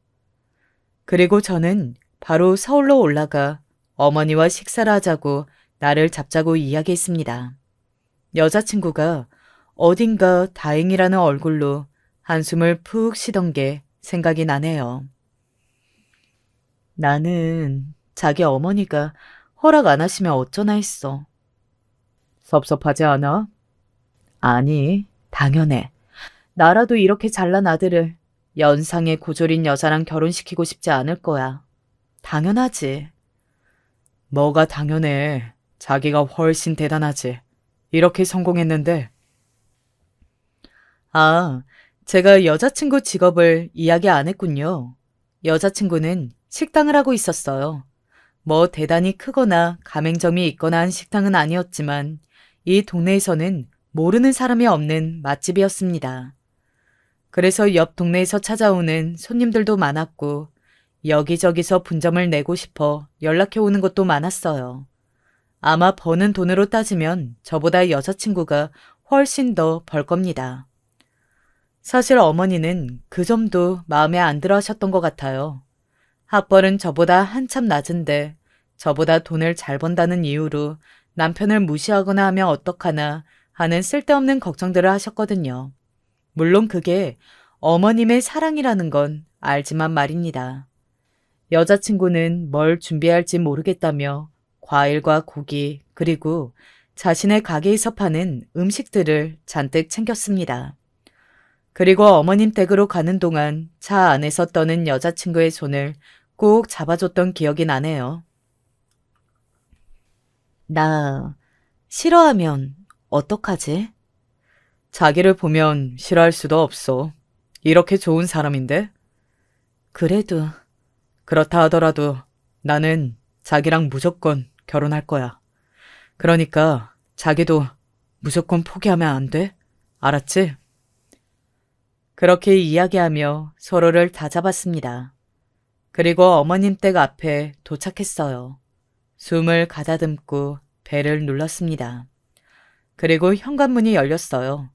[SPEAKER 1] 그리고 저는 바로 서울로 올라가 어머니와 식사를 하자고 나를 잡자고 이야기했습니다. 여자친구가 어딘가 다행이라는 얼굴로 한숨을 푹 쉬던 게 생각이 나네요. 나는 자기 어머니가 허락 안 하시면 어쩌나 했어. 섭섭하지 않아? 아니, 당연해. 나라도 이렇게 잘난 아들을 연상의 고졸인 여자랑 결혼시키고 싶지 않을 거야. 당연하지. 뭐가 당연해. 자기가 훨씬 대단하지. 이렇게 성공했는데. 아, 제가 여자친구 직업을 이야기 안 했군요. 여자친구는 식당을 하고 있었어요. 뭐 대단히 크거나 가맹점이 있거나 한 식당은 아니었지만 이 동네에서는 모르는 사람이 없는 맛집이었습니다. 그래서 옆 동네에서 찾아오는 손님들도 많았고 여기저기서 분점을 내고 싶어 연락해 오는 것도 많았어요. 아마 버는 돈으로 따지면 저보다 여자친구가 훨씬 더 벌 겁니다. 사실 어머니는 그 점도 마음에 안 들어 하셨던 것 같아요. 학벌은 저보다 한참 낮은데 저보다 돈을 잘 번다는 이유로 남편을 무시하거나 하면 어떡하나 하는 쓸데없는 걱정들을 하셨거든요. 물론 그게 어머님의 사랑이라는 건 알지만 말입니다. 여자친구는 뭘 준비할지 모르겠다며 과일과 고기 그리고 자신의 가게에서 파는 음식들을 잔뜩 챙겼습니다. 그리고 어머님 댁으로 가는 동안 차 안에서 떠는 여자친구의 손을 꼭 잡아줬던 기억이 나네요. 나 싫어하면 어떡하지? 자기를 보면 싫어할 수도 없어. 이렇게 좋은 사람인데? 그래도 그렇다 하더라도 나는 자기랑 무조건 결혼할 거야. 그러니까 자기도 무조건 포기하면 안 돼? 알았지? 그렇게 이야기하며 서로를 다잡았습니다. 그리고 어머님 댁 앞에 도착했어요. 숨을 가다듬고 배를 눌렀습니다. 그리고 현관문이 열렸어요.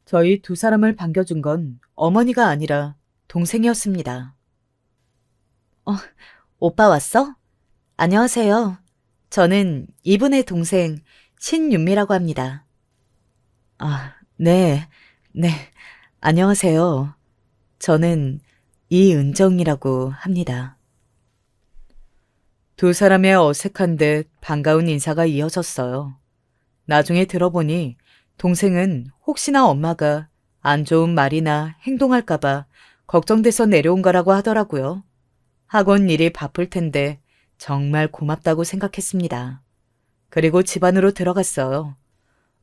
[SPEAKER 1] 저희 두 사람을 반겨준 건 어머니가 아니라 동생이었습니다. 오빠 왔어? 안녕하세요. 저는 이분의 동생 신윤미라고 합니다. 네. 안녕하세요. 저는 이은정이라고 합니다. 두 사람의 어색한 듯 반가운 인사가 이어졌어요. 나중에 들어보니 동생은 혹시나 엄마가 안 좋은 말이나 행동할까봐 걱정돼서 내려온 거라고 하더라고요. 학원 일이 바쁠 텐데 정말 고맙다고 생각했습니다. 그리고 집 안으로 들어갔어요.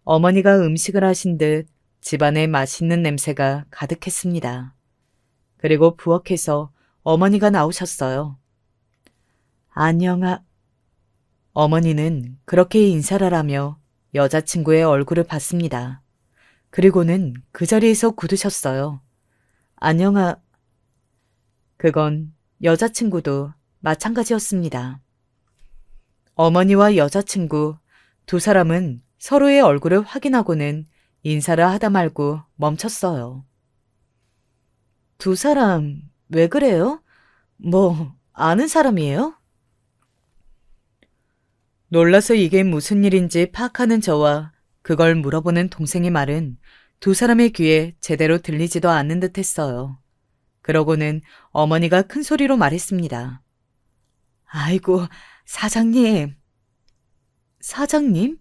[SPEAKER 1] 어머니가 음식을 하신 듯 집안에 맛있는 냄새가 가득했습니다. 그리고 부엌에서 어머니가 나오셨어요. 어머니는 그렇게 인사를 하며 여자친구의 얼굴을 봤습니다. 그리고는 그 자리에서 굳으셨어요. 그건 여자친구도 마찬가지였습니다. 어머니와 여자친구 두 사람은 서로의 얼굴을 확인하고는 인사를 하다 말고 멈췄어요. 두 사람 왜 그래요? 뭐 아는 사람이에요? 놀라서 이게 무슨 일인지 파악하는 저와 그걸 물어보는 동생의 말은 두 사람의 귀에 제대로 들리지도 않는 듯 했어요. 그러고는 어머니가 큰 소리로 말했습니다. 아이고, 사장님. 사장님?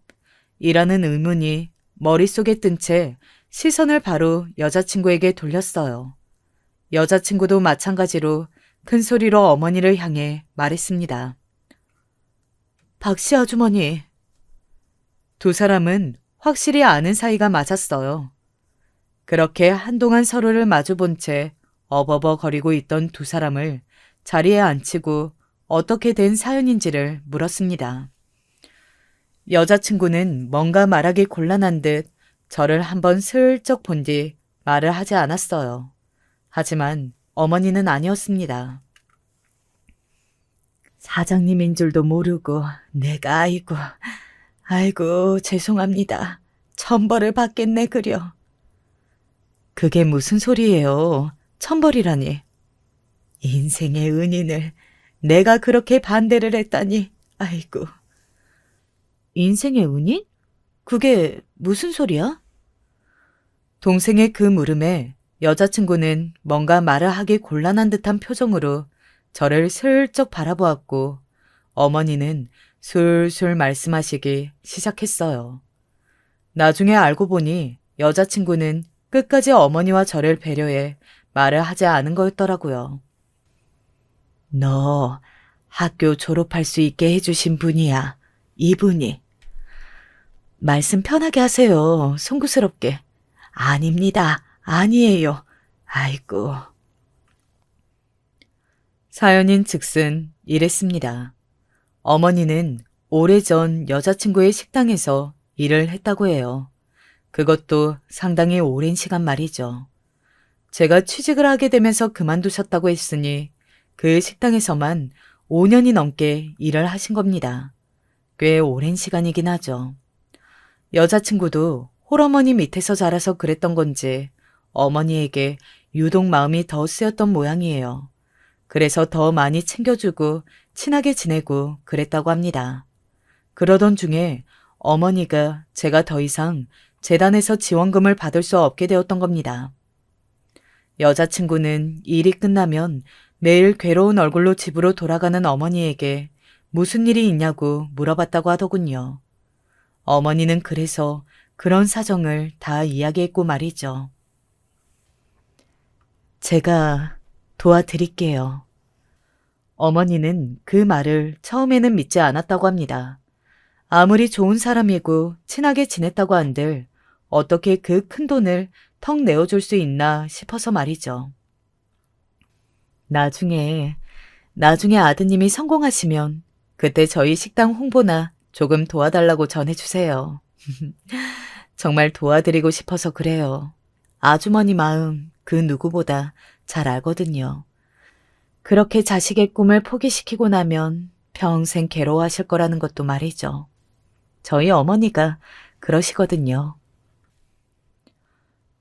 [SPEAKER 1] 이라는 의문이 머릿속에 뜬 채 시선을 바로 여자친구에게 돌렸어요. 여자친구도 마찬가지로 큰 소리로 어머니를 향해 말했습니다. 박씨 아주머니. 두 사람은 확실히 아는 사이가 맞았어요. 그렇게 한동안 서로를 마주본 채 어버버거리고 있던 두 사람을 자리에 앉히고 어떻게 된 사연인지를 물었습니다. 여자친구는 뭔가 말하기 곤란한 듯 저를 한번 슬쩍 본 뒤 말을 하지 않았어요. 하지만 어머니는 아니었습니다. 사장님인 줄도 모르고 내가 아이고 죄송합니다. 천벌을 받겠네 그려. 그게 무슨 소리예요. 천벌이라니. 인생의 은인을 내가 그렇게 반대를 했다니. 아이고. 인생의 은인? 그게 무슨 소리야? 동생의 그 물음에 여자친구는 뭔가 말을 하기 곤란한 듯한 표정으로 저를 슬쩍 바라보았고 어머니는 술술 말씀하시기 시작했어요. 나중에 알고 보니 여자친구는 끝까지 어머니와 저를 배려해 말을 하지 않은 거였더라고요. 너 학교 졸업할 수 있게 해주신 분이야. 이분이. 말씀 편하게 하세요. 송구스럽게. 아닙니다. 아니에요. 아이고. 사연인 즉슨 이랬습니다. 어머니는 오래전 여자친구의 식당에서 일을 했다고 해요. 그것도 상당히 오랜 시간 말이죠. 제가 취직을 하게 되면서 그만두셨다고 했으니 그 식당에서만 5년이 넘게 일을 하신 겁니다. 꽤 오랜 시간이긴 하죠. 여자친구도 홀어머니 밑에서 자라서 그랬던 건지 어머니에게 유독 마음이 더 쓰였던 모양이에요. 그래서 더 많이 챙겨주고 친하게 지내고 그랬다고 합니다. 그러던 중에 어머니가 제가 더 이상 재단에서 지원금을 받을 수 없게 되었던 겁니다. 여자친구는 일이 끝나면 매일 괴로운 얼굴로 집으로 돌아가는 어머니에게 무슨 일이 있냐고 물어봤다고 하더군요. 어머니는 그래서 그런 사정을 다 이야기했고 말이죠. 제가 도와드릴게요. 어머니는 그 말을 처음에는 믿지 않았다고 합니다. 아무리 좋은 사람이고 친하게 지냈다고 한들 어떻게 그 큰 돈을 턱 내어줄 수 있나 싶어서 말이죠. 나중에 아드님이 성공하시면 그때 저희 식당 홍보나 조금 도와달라고 전해주세요. 정말 도와드리고 싶어서 그래요. 아주머니 마음 그 누구보다 잘 알거든요. 그렇게 자식의 꿈을 포기시키고 나면 평생 괴로워하실 거라는 것도 말이죠. 저희 어머니가 그러시거든요.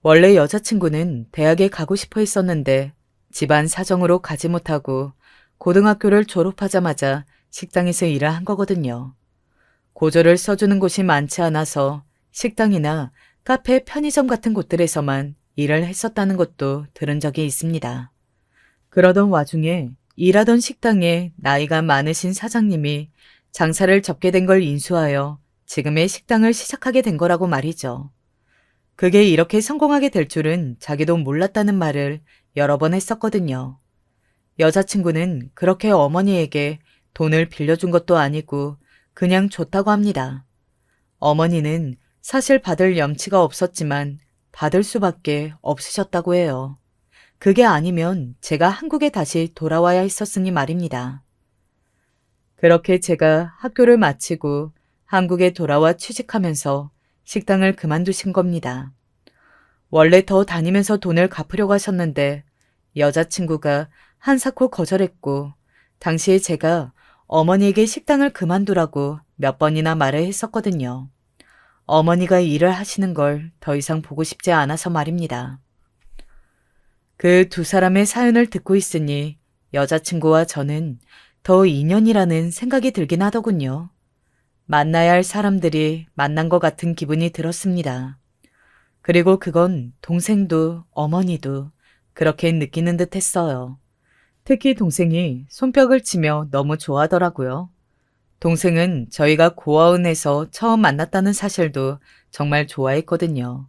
[SPEAKER 1] 원래 여자친구는 대학에 가고 싶어 했었는데 집안 사정으로 가지 못하고 고등학교를 졸업하자마자 식당에서 일을 한 거거든요. 고조를 써주는 곳이 많지 않아서 식당이나 카페, 편의점 같은 곳들에서만 일을 했었다는 것도 들은 적이 있습니다. 그러던 와중에 일하던 식당에 나이가 많으신 사장님이 장사를 접게 된 걸 인수하여 지금의 식당을 시작하게 된 거라고 말이죠. 그게 이렇게 성공하게 될 줄은 자기도 몰랐다는 말을 여러 번 했었거든요. 여자친구는 그렇게 어머니에게 돈을 빌려준 것도 아니고 그냥 줬다고 합니다. 어머니는 사실 받을 염치가 없었지만 받을 수밖에 없으셨다고 해요. 그게 아니면 제가 한국에 다시 돌아와야 했었으니 말입니다. 그렇게 제가 학교를 마치고 한국에 돌아와 취직하면서 식당을 그만두신 겁니다. 원래 더 다니면서 돈을 갚으려고 하셨는데 여자친구가 한사코 거절했고 당시에 제가 어머니에게 식당을 그만두라고 몇 번이나 말을 했었거든요. 어머니가 일을 하시는 걸 더 이상 보고 싶지 않아서 말입니다. 그 두 사람의 사연을 듣고 있으니 여자친구와 저는 더 인연이라는 생각이 들긴 하더군요. 만나야 할 사람들이 만난 것 같은 기분이 들었습니다. 그리고 그건 동생도 어머니도 그렇게 느끼는 듯 했어요. 특히 동생이 손뼉을 치며 너무 좋아하더라고요. 동생은 저희가 고아원에서 처음 만났다는 사실도 정말 좋아했거든요.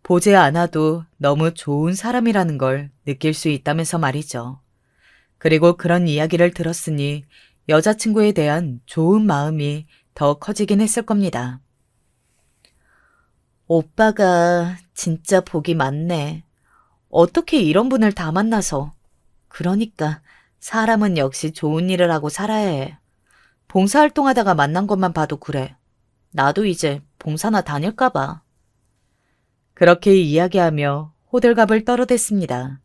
[SPEAKER 1] 보지 않아도 너무 좋은 사람이라는 걸 느낄 수 있다면서 말이죠. 그리고 그런 이야기를 들었으니 여자친구에 대한 좋은 마음이 더 커지긴 했을 겁니다. 오빠가 진짜 복이 많네. 어떻게 이런 분을 다 만나서. 그러니까 사람은 역시 좋은 일을 하고 살아야 해. 봉사활동하다가 만난 것만 봐도 그래. 나도 이제 봉사나 다닐까 봐. 그렇게 이야기하며 호들갑을 떨어댔습니다.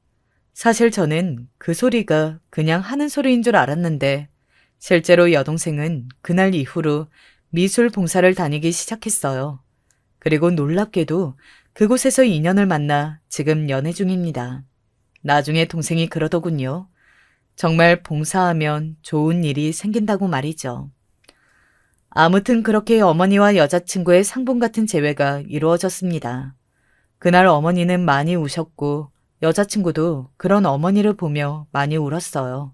[SPEAKER 1] 사실 저는 그 소리가 그냥 하는 소리인 줄 알았는데 실제로 여동생은 그날 이후로 미술 봉사를 다니기 시작했어요. 그리고 놀랍게도 그곳에서 인연을 만나 지금 연애 중입니다. 나중에 동생이 그러더군요. 정말 봉사하면 좋은 일이 생긴다고 말이죠. 아무튼 그렇게 어머니와 여자친구의 상봉 같은 재회가 이루어졌습니다. 그날 어머니는 많이 우셨고 여자친구도 그런 어머니를 보며 많이 울었어요.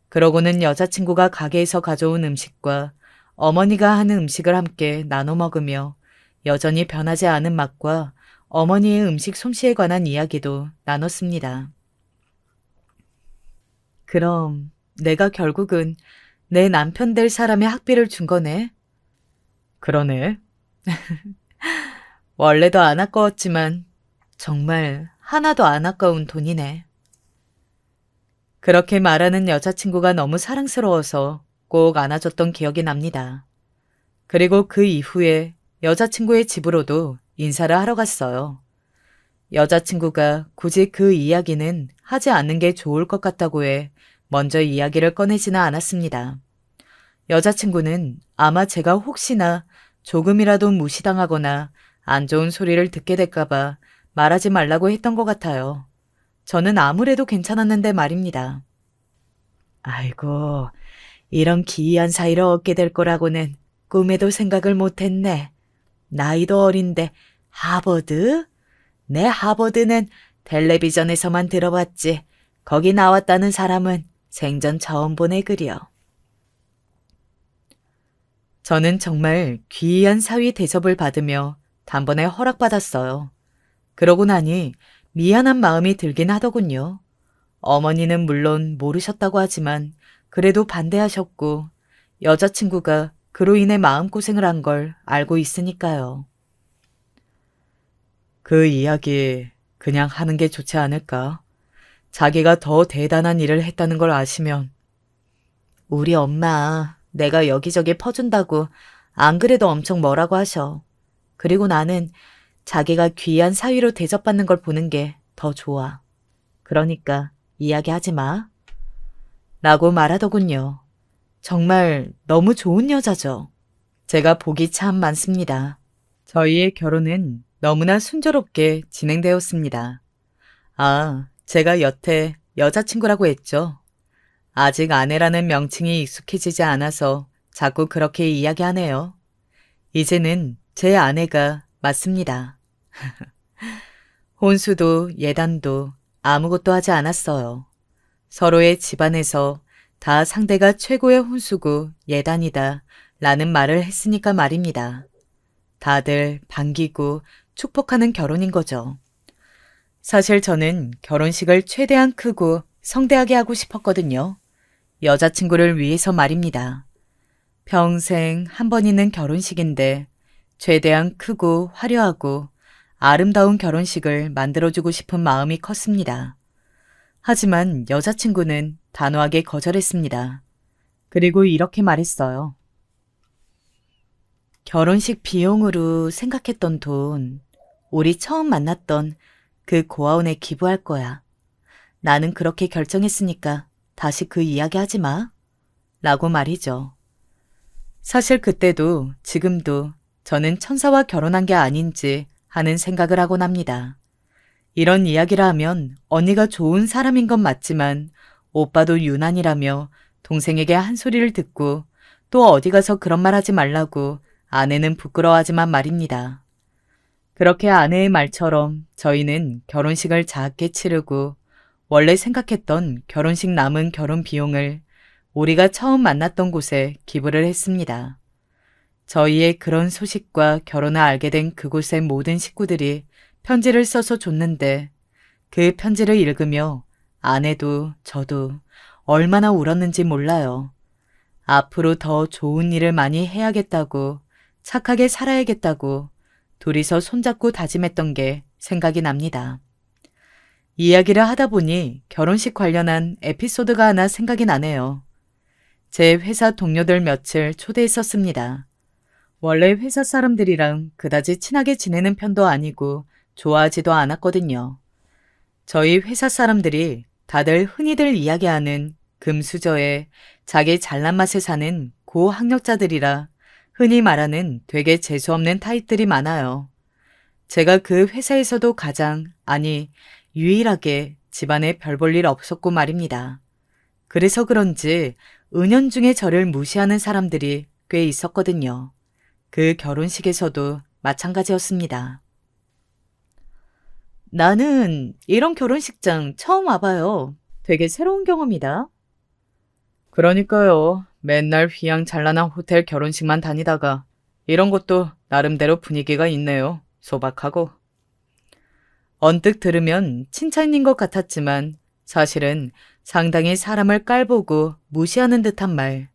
[SPEAKER 1] 그러고는 여자친구가 가게에서 가져온 음식과 어머니가 하는 음식을 함께 나눠 먹으며 여전히 변하지 않은 맛과 어머니의 음식 솜씨에 관한 이야기도 나눴습니다. 그럼 내가 결국은 내 남편 될 사람의 학비를 준 거네? 그러네. 원래도 안 아까웠지만 정말 하나도 안 아까운 돈이네. 그렇게 말하는 여자친구가 너무 사랑스러워서 꼭 안아줬던 기억이 납니다. 그리고 그 이후에 여자친구의 집으로도 인사를 하러 갔어요. 여자친구가 굳이 그 이야기는 하지 않는 게 좋을 것 같다고 해 먼저 이야기를 꺼내지는 않았습니다. 여자친구는 아마 제가 혹시나 조금이라도 무시당하거나 안 좋은 소리를 듣게 될까봐 말하지 말라고 했던 것 같아요. 저는 아무래도 괜찮았는데 말입니다. 아이고, 이런 기이한 사이를 얻게 될 거라고는 꿈에도 생각을 못했네. 나이도 어린데 하버드? 내 하버드는 텔레비전에서만 들어봤지. 거기 나왔다는 사람은 생전 처음 보내 그려. 저는 정말 귀한 사위 대접을 받으며 단번에 허락받았어요. 그러고 나니 미안한 마음이 들긴 하더군요. 어머니는 물론 모르셨다고 하지만 그래도 반대하셨고 여자친구가 그로 인해 마음고생을 한 걸 알고 있으니까요. 그 이야기 그냥 하는 게 좋지 않을까? 자기가 더 대단한 일을 했다는 걸 아시면. 우리 엄마 내가 여기저기 퍼준다고 안 그래도 엄청 뭐라고 하셔. 그리고 나는 자기가 귀한 사위로 대접받는 걸 보는 게 더 좋아. 그러니까 이야기하지 마. 라고 말하더군요. 정말 너무 좋은 여자죠. 제가 복이 참 많습니다. 저희의 결혼은 너무나 순조롭게 진행되었습니다. 아, 제가 여태 여자친구라고 했죠. 아직 아내라는 명칭이 익숙해지지 않아서 자꾸 그렇게 이야기하네요. 이제는 제 아내가 맞습니다. 혼수도 예단도 아무것도 하지 않았어요. 서로의 집안에서 다 상대가 최고의 혼수고 예단이다 라는 말을 했으니까 말입니다. 다들 반기고 축복하는 결혼인 거죠. 사실 저는 결혼식을 최대한 크고 성대하게 하고 싶었거든요. 여자친구를 위해서 말입니다. 평생 한 번 있는 결혼식인데 최대한 크고 화려하고 아름다운 결혼식을 만들어주고 싶은 마음이 컸습니다. 하지만 여자친구는 단호하게 거절했습니다. 그리고 이렇게 말했어요. 결혼식 비용으로 생각했던 돈, 우리 처음 만났던 그 고아원에 기부할 거야. 나는 그렇게 결정했으니까 다시 그 이야기 하지 마. 라고 말이죠. 사실 그때도 지금도 저는 천사와 결혼한 게 아닌지 하는 생각을 하곤 합니다. 이런 이야기를 하면 언니가 좋은 사람인 건 맞지만 오빠도 유난이라며 동생에게 한 소리를 듣고 또 어디 가서 그런 말 하지 말라고 아내는 부끄러워하지만 말입니다. 그렇게 아내의 말처럼 저희는 결혼식을 작게 치르고 원래 생각했던 결혼식 남은 결혼 비용을 우리가 처음 만났던 곳에 기부를 했습니다. 저희의 그런 소식과 결혼을 알게 된 그곳의 모든 식구들이 편지를 써서 줬는데 그 편지를 읽으며 아내도 저도 얼마나 울었는지 몰라요. 앞으로 더 좋은 일을 많이 해야겠다고 착하게 살아야겠다고 둘이서 손잡고 다짐했던 게 생각이 납니다. 이야기를 하다 보니 결혼식 관련한 에피소드가 하나 생각이 나네요. 제 회사 동료들 며칠 초대했었습니다. 원래 회사 사람들이랑 그다지 친하게 지내는 편도 아니고 좋아하지도 않았거든요. 저희 회사 사람들이 다들 흔히들 이야기하는 금수저에 자기 잘난 맛에 사는 고학력자들이라 흔히 말하는 되게 재수없는 타입들이 많아요. 제가 그 회사에서도 가장, 아니 유일하게 집안에 별 볼 일 없었고 말입니다. 그래서 그런지 은연중에 저를 무시하는 사람들이 꽤 있었거든요. 그 결혼식에서도 마찬가지였습니다. 나는 이런 결혼식장 처음 와봐요. 되게 새로운 경험이다. 그러니까요. 맨날 휘황찬란한 호텔 결혼식만 다니다가 이런 것도 나름대로 분위기가 있네요. 소박하고. 언뜻 들으면 칭찬인 것 같았지만 사실은 상당히 사람을 깔보고 무시하는 듯한 말.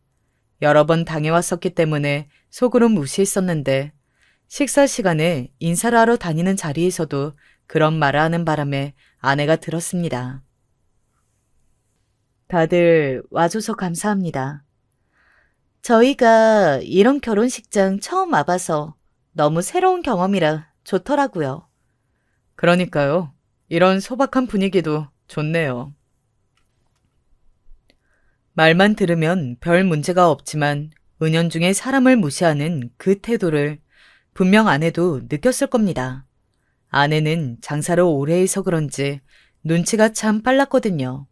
[SPEAKER 1] 여러 번 당해왔었기 때문에 속으로 무시했었는데 식사 시간에 인사를 하러 다니는 자리에서도 그런 말을 하는 바람에 아내가 들었습니다. 다들 와줘서 감사합니다. 저희가 이런 결혼식장 처음 와봐서 너무 새로운 경험이라 좋더라고요. 그러니까요. 이런 소박한 분위기도 좋네요. 말만 들으면 별 문제가 없지만 은연중에 사람을 무시하는 그 태도를 분명 아내도 느꼈을 겁니다. 아내는 장사를 오래 해서 그런지 눈치가 참 빨랐거든요.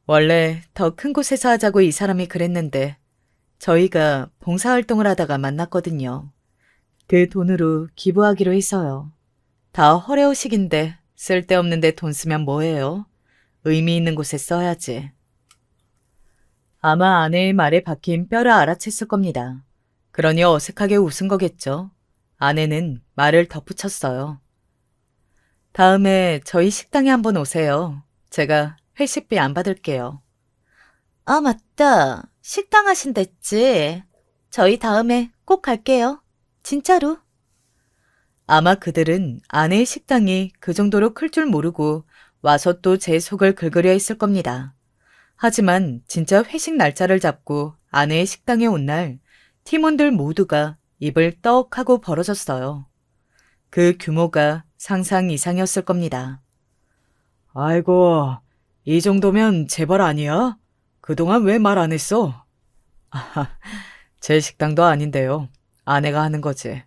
[SPEAKER 1] 원래 더 큰 곳에서 하자고 이 사람이 그랬는데 저희가 봉사활동을 하다가 만났거든요. 그 돈으로 기부하기로 했어요. 다 허례허식인데 쓸데없는데 돈 쓰면 뭐해요? 의미 있는 곳에 써야지. 아마 아내의 말에 박힌 뼈를 알아챘을 겁니다. 그러니 어색하게 웃은 거겠죠. 아내는 말을 덧붙였어요. 다음에 저희 식당에 한번 오세요. 제가 회식비 안 받을게요. 아, 맞다. 식당 하신댔지. 저희 다음에 꼭 갈게요. 진짜로. 아마 그들은 아내의 식당이 그 정도로 클 줄 모르고 와서 또 제 속을 긁으려 했을 겁니다. 하지만 진짜 회식 날짜를 잡고 아내의 식당에 온 날 팀원들 모두가 입을 떡 하고 벌어졌어요. 그 규모가 상상 이상이었을 겁니다. 아이고, 이 정도면 재벌 아니야? 그동안 왜 말 안 했어? 아하, 제 식당도 아닌데요. 아내가 하는 거지.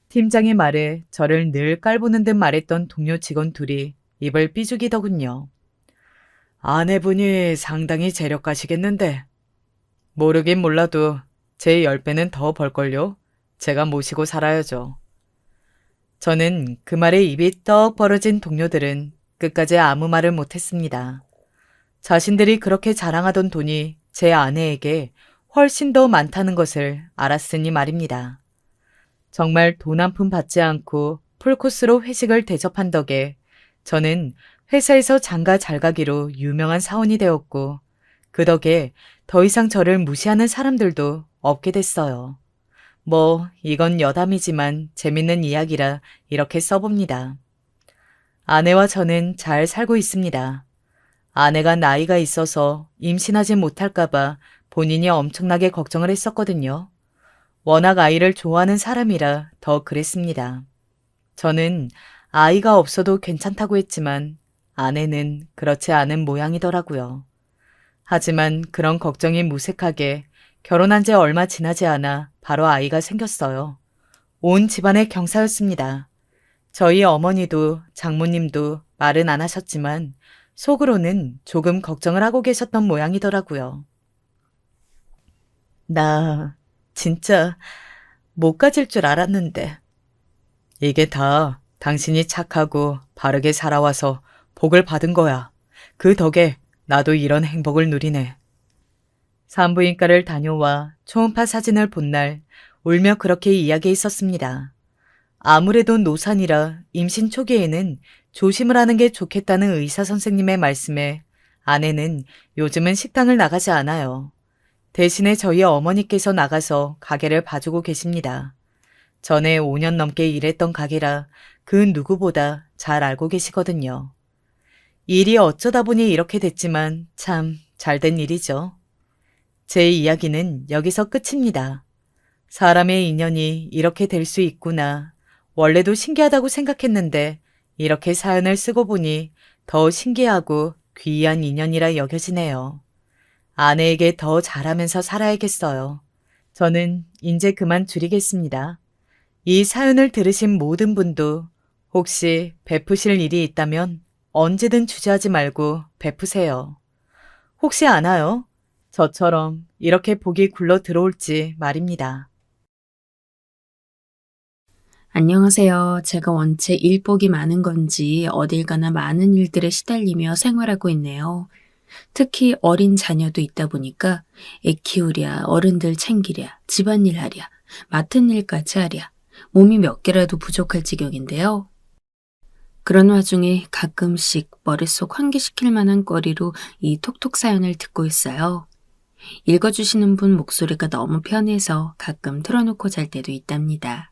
[SPEAKER 1] 팀장의 말에 저를 늘 깔보는 듯 말했던 동료 직원 둘이 입을 삐죽이더군요. 아내분이 상당히 재력가시겠는데. 모르긴 몰라도 제 10배는 더 벌걸요. 제가 모시고 살아야죠. 저는 그 말에 입이 떡 벌어진 동료들은 끝까지 아무 말을 못했습니다. 자신들이 그렇게 자랑하던 돈이 제 아내에게 훨씬 더 많다는 것을 알았으니 말입니다. 정말 돈 한 푼 받지 않고 풀코스로 회식을 대접한 덕에 저는 회사에서 장가 잘 가기로 유명한 사원이 되었고 그 덕에 더 이상 저를 무시하는 사람들도 없게 됐어요. 뭐 이건 여담이지만 재밌는 이야기라 이렇게 써봅니다. 아내와 저는 잘 살고 있습니다. 아내가 나이가 있어서 임신하지 못할까봐 본인이 엄청나게 걱정을 했었거든요. 워낙 아이를 좋아하는 사람이라 더 그랬습니다. 저는 아이가 없어도 괜찮다고 했지만 아내는 그렇지 않은 모양이더라고요. 하지만 그런 걱정이 무색하게 결혼한 지 얼마 지나지 않아 바로 아이가 생겼어요. 온 집안의 경사였습니다. 저희 어머니도 장모님도 말은 안 하셨지만 속으로는 조금 걱정을 하고 계셨던 모양이더라고요. 나 진짜 못 가질 줄 알았는데. 이게 다 당신이 착하고 바르게 살아와서 복을 받은 거야. 그 덕에 나도 이런 행복을 누리네. 산부인과를 다녀와 초음파 사진을 본 날 울며 그렇게 이야기했었습니다. 아무래도 노산이라 임신 초기에는 조심을 하는 게 좋겠다는 의사 선생님의 말씀에 아내는 요즘은 식당을 나가지 않아요. 대신에 저희 어머니께서 나가서 가게를 봐주고 계십니다. 전에 5년 넘게 일했던 가게라 그 누구보다 잘 알고 계시거든요. 일이 어쩌다 보니 이렇게 됐지만 참 잘된 일이죠. 제 이야기는 여기서 끝입니다. 사람의 인연이 이렇게 될 수 있구나. 원래도 신기하다고 생각했는데 이렇게 사연을 쓰고 보니 더 신기하고 귀한 인연이라 여겨지네요. 아내에게 더 잘하면서 살아야겠어요. 저는 이제 그만 줄이겠습니다. 이 사연을 들으신 모든 분도 혹시 베푸실 일이 있다면 언제든 주저하지 말고 베푸세요. 혹시 아나요? 저처럼 이렇게 복이 굴러 들어올지 말입니다.
[SPEAKER 2] 안녕하세요. 제가 원체 일복이 많은 건지 어딜 가나 많은 일들에 시달리며 생활하고 있네요. 특히 어린 자녀도 있다 보니까 애 키우랴, 어른들 챙기랴, 집안일 하랴, 맡은 일까지 하랴, 몸이 몇 개라도 부족할 지경인데요. 그런 와중에 가끔씩 머릿속 환기시킬 만한 거리로 이 톡톡 사연을 듣고 있어요. 읽어주시는 분 목소리가 너무 편해서 가끔 틀어놓고 잘 때도 있답니다.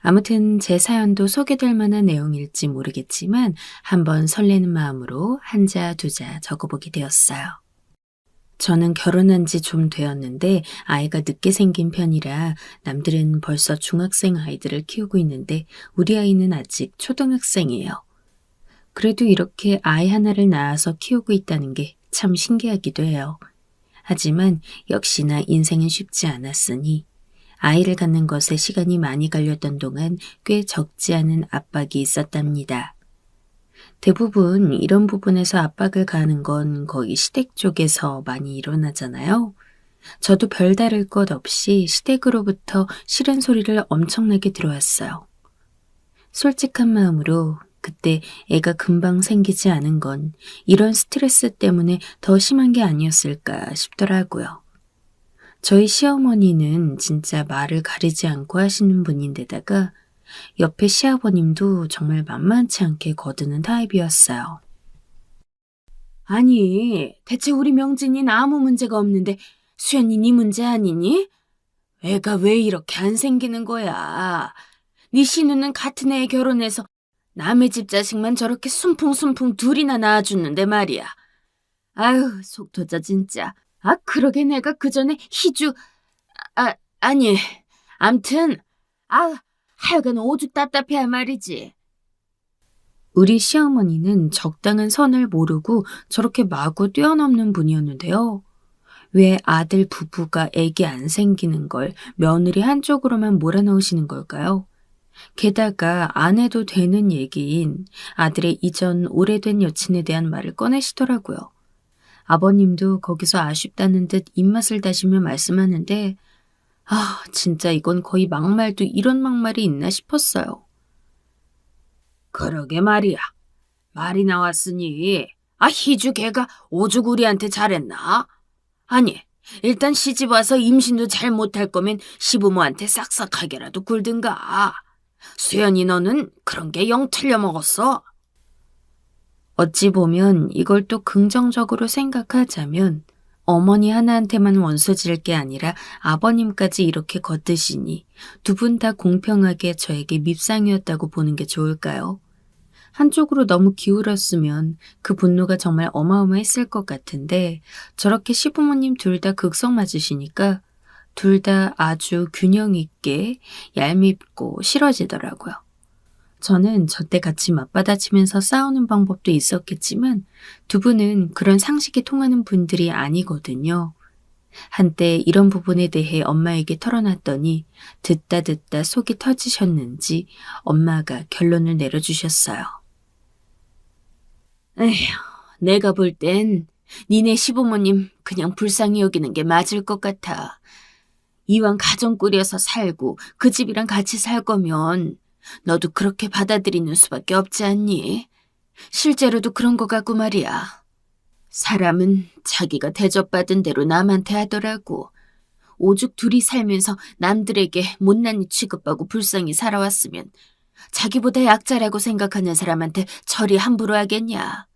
[SPEAKER 2] 아무튼 제 사연도 소개될 만한 내용일지 모르겠지만 한번 설레는 마음으로 한자 두자 적어보게 되었어요. 저는 결혼한 지 좀 되었는데 아이가 늦게 생긴 편이라 남들은 벌써 중학생 아이들을 키우고 있는데 우리 아이는 아직 초등학생이에요. 그래도 이렇게 아이 하나를 낳아서 키우고 있다는 게 참 신기하기도 해요. 하지만 역시나 인생은 쉽지 않았으니 아이를 갖는 것에 시간이 많이 걸렸던 동안 꽤 적지 않은 압박이 있었답니다. 대부분 이런 부분에서 압박을 가하는 건 거의 시댁 쪽에서 많이 일어나잖아요. 저도 별다를 것 없이 시댁으로부터 싫은 소리를 엄청나게 들어왔어요. 솔직한 마음으로 그때 애가 금방 생기지 않은 건 이런 스트레스 때문에 더 심한 게 아니었을까 싶더라고요. 저희 시어머니는 진짜 말을 가리지 않고 하시는 분인데다가 옆에 시아버님도 정말 만만치 않게 거드는 타입이었어요. 아니, 대체 우리 명진이는 아무 문제가 없는데 수연이 네 문제 아니니? 애가 왜 이렇게 안 생기는 거야? 네 신우는 같은 애에 결혼해서 남의 집 자식만 저렇게 순풍순풍 둘이나 낳아주는데 말이야. 아유, 속 터져 진짜. 아, 그러게 내가 그 전에 희주... 아니, 암튼 하여간 오죽 답답해야 말이지. 우리 시어머니는 적당한 선을 모르고 저렇게 마구 뛰어넘는 분이었는데요. 왜 아들 부부가 애기 안 생기는 걸 며느리 한쪽으로만 몰아넣으시는 걸까요? 게다가 안 해도 되는 얘기인 아들의 이전 오래된 여친에 대한 말을 꺼내시더라고요. 아버님도 거기서 아쉽다는 듯 입맛을 다시며 말씀하는데 진짜 이건 거의 막말도 이런 막말이 있나 싶었어요. 그러게 말이야. 말이 나왔으니 희주 걔가 오죽 우리한테 잘했나? 아니, 일단 시집 와서 임신도 잘 못할 거면 시부모한테 싹싹하게라도 굴든가. 수연이 너는 그런 게 영 틀려먹었어. 어찌 보면 이걸 또 긍정적으로 생각하자면 어머니 하나한테만 원수질 게 아니라 아버님까지 이렇게 걷으시니 두 분 다 공평하게 저에게 밉상이었다고 보는 게 좋을까요? 한쪽으로 너무 기울었으면 그 분노가 정말 어마어마했을 것 같은데 저렇게 시부모님 둘 다 극성 맞으시니까 둘 다 아주 균형 있게 얄밉고 싫어지더라고요. 저는 저때 같이 맞받아치면서 싸우는 방법도 있었겠지만 두 분은 그런 상식이 통하는 분들이 아니거든요. 한때 이런 부분에 대해 엄마에게 털어놨더니 듣다 속이 터지셨는지 엄마가 결론을 내려주셨어요. 에휴, 내가 볼 땐 니네 시부모님 그냥 불쌍히 여기는 게 맞을 것 같아. 이왕 가정 꾸려서 살고 그 집이랑 같이 살 거면 너도 그렇게 받아들이는 수밖에 없지 않니? 실제로도 그런 거 같고 말이야. 사람은 자기가 대접받은 대로 남한테 하더라고. 오죽 둘이 살면서 남들에게 못난이 취급하고 불쌍히 살아왔으면 자기보다 약자라고 생각하는 사람한테 저리 함부로 하겠냐.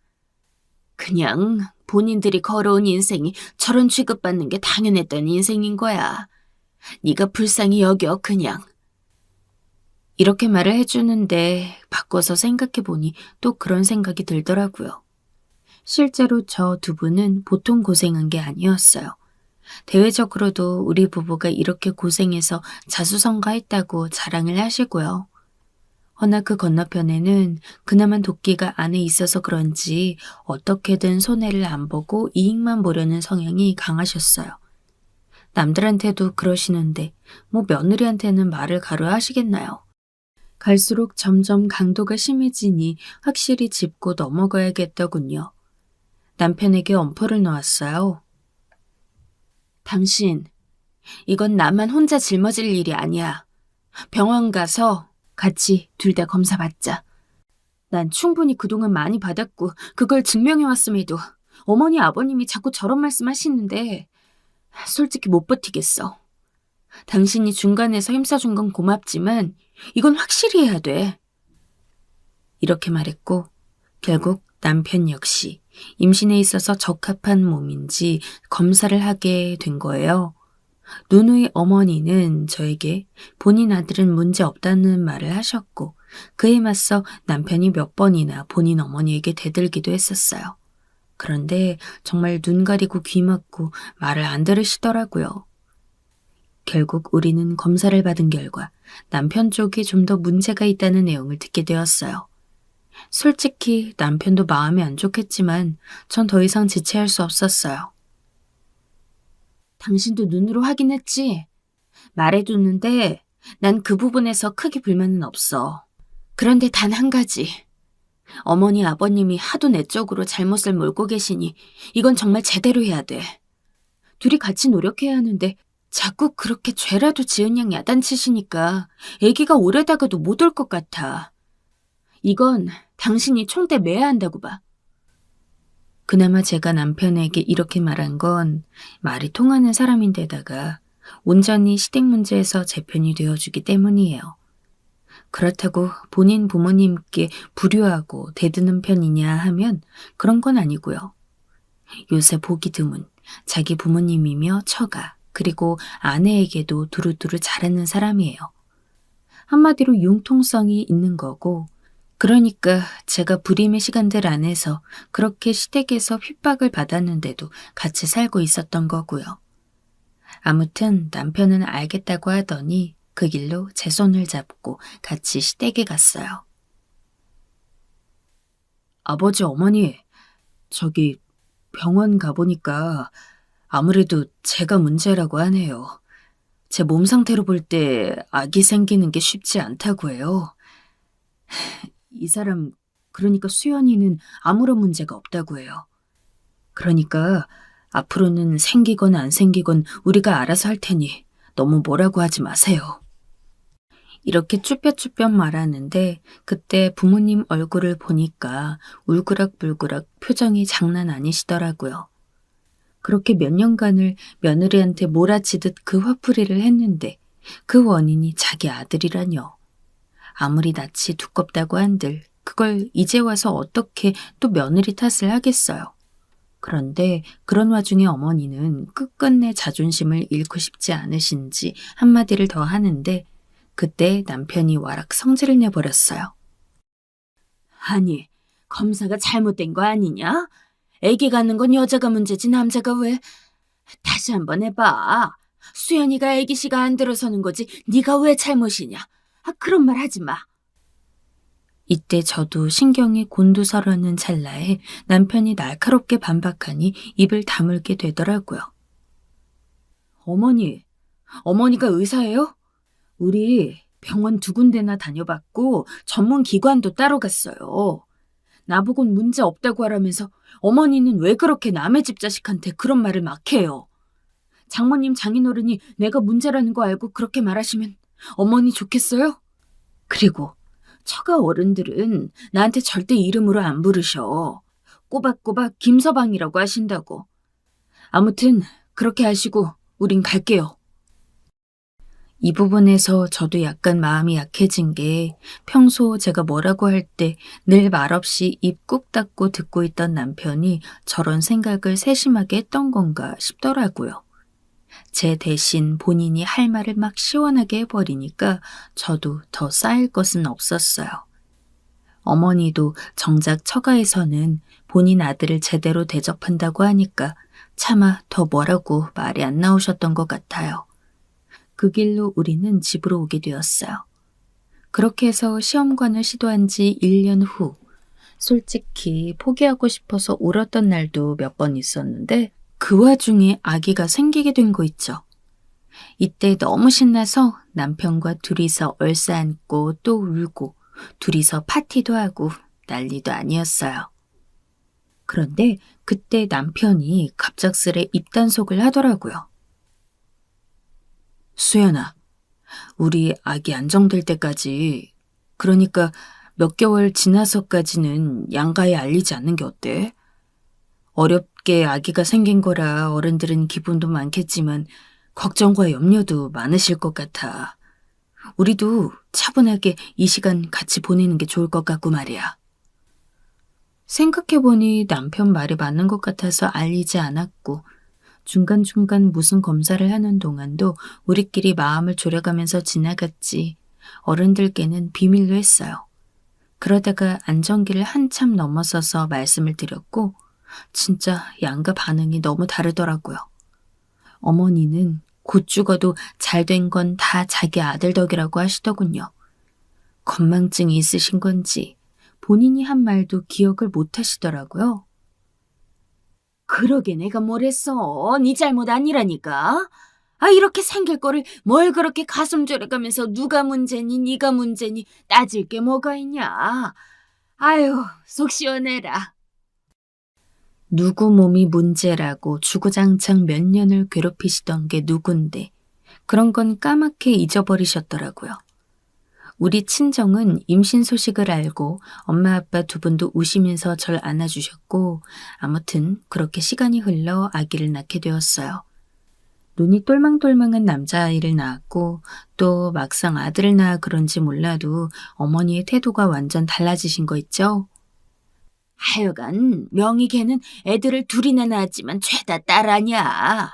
[SPEAKER 2] 그냥 본인들이 걸어온 인생이 저런 취급받는 게 당연했던 인생인 거야. 네가 불쌍히 여겨 그냥. 이렇게 말을 해주는데 바꿔서 생각해보니 또 그런 생각이 들더라고요. 실제로 저 두 분은 보통 고생한 게 아니었어요. 대외적으로도 우리 부부가 이렇게 고생해서 자수성가했다고 자랑을 하시고요. 허나 그 건너편에는 그나마 도끼가 안에 있어서 그런지 어떻게든 손해를 안 보고 이익만 보려는 성향이 강하셨어요. 남들한테도 그러시는데 뭐 며느리한테는 말을 가루하시겠나요? 갈수록 점점 강도가 심해지니 확실히 짚고 넘어가야겠더군요. 남편에게 엄포를 놓았어요. 당신, 이건 나만 혼자 짊어질 일이 아니야. 병원 가서 같이 둘 다 검사 받자. 난 충분히 그동안 많이 받았고 그걸 증명해왔음에도 어머니 아버님이 자꾸 저런 말씀 하시는데 솔직히 못 버티겠어. 당신이 중간에서 힘써준 건 고맙지만 이건 확실히 해야 돼. 이렇게 말했고 결국 남편 역시 임신에 있어서 적합한 몸인지 검사를 하게 된 거예요. 누누이 어머니는 저에게 본인 아들은 문제 없다는 말을 하셨고 그에 맞서 남편이 몇 번이나 본인 어머니에게 대들기도 했었어요. 그런데 정말 눈 가리고 귀 막고 말을 안 들으시더라고요. 결국 우리는 검사를 받은 결과 남편 쪽이 좀 더 문제가 있다는 내용을 듣게 되었어요. 솔직히 남편도 마음이 안 좋겠지만 전 더 이상 지체할 수 없었어요. 당신도 눈으로 확인했지? 말해두는데 난 그 부분에서 크게 불만은 없어. 그런데 단 한 가지. 어머니 아버님이 하도 내적으로 잘못을 몰고 계시니 이건 정말 제대로 해야 돼. 둘이 같이 노력해야 하는데 자꾸 그렇게 죄라도 지은 양 야단치시니까 아기가 오래다가도 못 올 것 같아. 이건 당신이 총대 매야 한다고 봐. 그나마 제가 남편에게 이렇게 말한 건 말이 통하는 사람인데다가 온전히 시댁 문제에서 제 편이 되어주기 때문이에요. 그렇다고 본인 부모님께 불효하고 대드는 편이냐 하면 그런 건 아니고요. 요새 보기 드문 자기 부모님이며 처가 그리고 아내에게도 두루두루 잘하는 사람이에요. 한마디로 융통성이 있는 거고 그러니까 제가 불임의 시간들 안에서 그렇게 시댁에서 핍박을 받았는데도 같이 살고 있었던 거고요. 아무튼 남편은 알겠다고 하더니 그 길로 제 손을 잡고 같이 시댁에 갔어요. 아버지, 어머니, 저기 병원 가보니까 아무래도 제가 문제라고 하네요. 제 몸 상태로 볼 때 아기 생기는 게 쉽지 않다고 해요. 이 사람, 그러니까 수연이는 아무런 문제가 없다고 해요. 그러니까 앞으로는 생기건 안 생기건 우리가 알아서 할 테니 너무 뭐라고 하지 마세요. 이렇게 쭈뼛쭈뼛 말하는데 그때 부모님 얼굴을 보니까 울그락불그락 표정이 장난 아니시더라고요. 그렇게 몇 년간을 며느리한테 몰아치듯 그 화풀이를 했는데 그 원인이 자기 아들이라뇨. 아무리 낯이 두껍다고 한들 그걸 이제 와서 어떻게 또 며느리 탓을 하겠어요. 그런데 그런 와중에 어머니는 끝끝내 자존심을 잃고 싶지 않으신지 한마디를 더 하는데 그때 남편이 와락 성질을 내버렸어요. 아니, 검사가 잘못된 거 아니냐? 애기 갖는 건 여자가 문제지 남자가 왜? 다시 한번 해봐. 수연이가 애기씨가 안 들어서는 거지 네가 왜 잘못이냐? 그런 말 하지 마. 이때 저도 신경이 곤두서려는 찰나에 남편이 날카롭게 반박하니 입을 다물게 되더라고요. 어머니가 의사예요? 우리 병원 2군데나 다녀봤고 전문 기관도 따로 갔어요. 나보곤 문제 없다고 하라면서 어머니는 왜 그렇게 남의 집 자식한테 그런 말을 막 해요. 장모님 장인어른이 내가 문제라는 거 알고 그렇게 말하시면 어머니 좋겠어요? 그리고 처가 어른들은 나한테 절대 이름으로 안 부르셔. 꼬박꼬박 김서방이라고 하신다고. 아무튼 그렇게 하시고 우린 갈게요. 이 부분에서 저도 약간 마음이 약해진 게 평소 제가 뭐라고 할 때 늘 말없이 입 꾹 닫고 듣고 있던 남편이 저런 생각을 세심하게 했던 건가 싶더라고요. 제 대신 본인이 할 말을 막 시원하게 해버리니까 저도 더 쌓일 것은 없었어요. 어머니도 정작 처가에서는 본인 아들을 제대로 대접한다고 하니까 차마 더 뭐라고 말이 안 나오셨던 것 같아요. 그 길로 우리는 집으로 오게 되었어요. 그렇게 해서 시험관을 시도한 지 1년 후, 솔직히 포기하고 싶어서 울었던 날도 몇 번 있었는데 그 와중에 아기가 생기게 된 거 있죠. 이때 너무 신나서 남편과 둘이서 얼싸안고 또 울고 둘이서 파티도 하고 난리도 아니었어요. 그런데 그때 남편이 갑작스레 입단속을 하더라고요. 수연아, 우리 아기 안정될 때까지, 그러니까 몇 개월 지나서까지는 양가에 알리지 않는 게 어때? 어렵게 아기가 생긴 거라 어른들은 기분도 많겠지만 걱정과 염려도 많으실 것 같아. 우리도 차분하게 이 시간 같이 보내는 게 좋을 것 같고 말이야. 생각해보니 남편 말이 맞는 것 같아서 알리지 않았고 중간중간 무슨 검사를 하는 동안도 우리끼리 마음을 졸여가면서 지나갔지 어른들께는 비밀로 했어요. 그러다가 안정기를 한참 넘어서서 말씀을 드렸고 진짜 양가 반응이 너무 다르더라고요. 어머니는 곧 죽어도 잘된 건 다 자기 아들 덕이라고 하시더군요. 건망증이 있으신 건지 본인이 한 말도 기억을 못 하시더라고요. 그러게 내가 뭘 했어. 네 잘못 아니라니까. 이렇게 생길 거를 뭘 그렇게 가슴 졸여가면서 누가 문제니 네가 문제니 따질 게 뭐가 있냐. 아유, 속 시원해라. 누구 몸이 문제라고 주구장창 몇 년을 괴롭히시던 게 누군데 그런 건 까맣게 잊어버리셨더라고요. 우리 친정은 임신 소식을 알고 엄마 아빠 두 분도 우시면서 절 안아주셨고 아무튼 그렇게 시간이 흘러 아기를 낳게 되었어요. 눈이 똘망똘망한 남자아이를 낳았고 또 막상 아들을 낳아 그런지 몰라도 어머니의 태도가 완전 달라지신 거 있죠? 하여간 명희 걔는 애들을 둘이나 낳았지만 죄다 딸 아냐.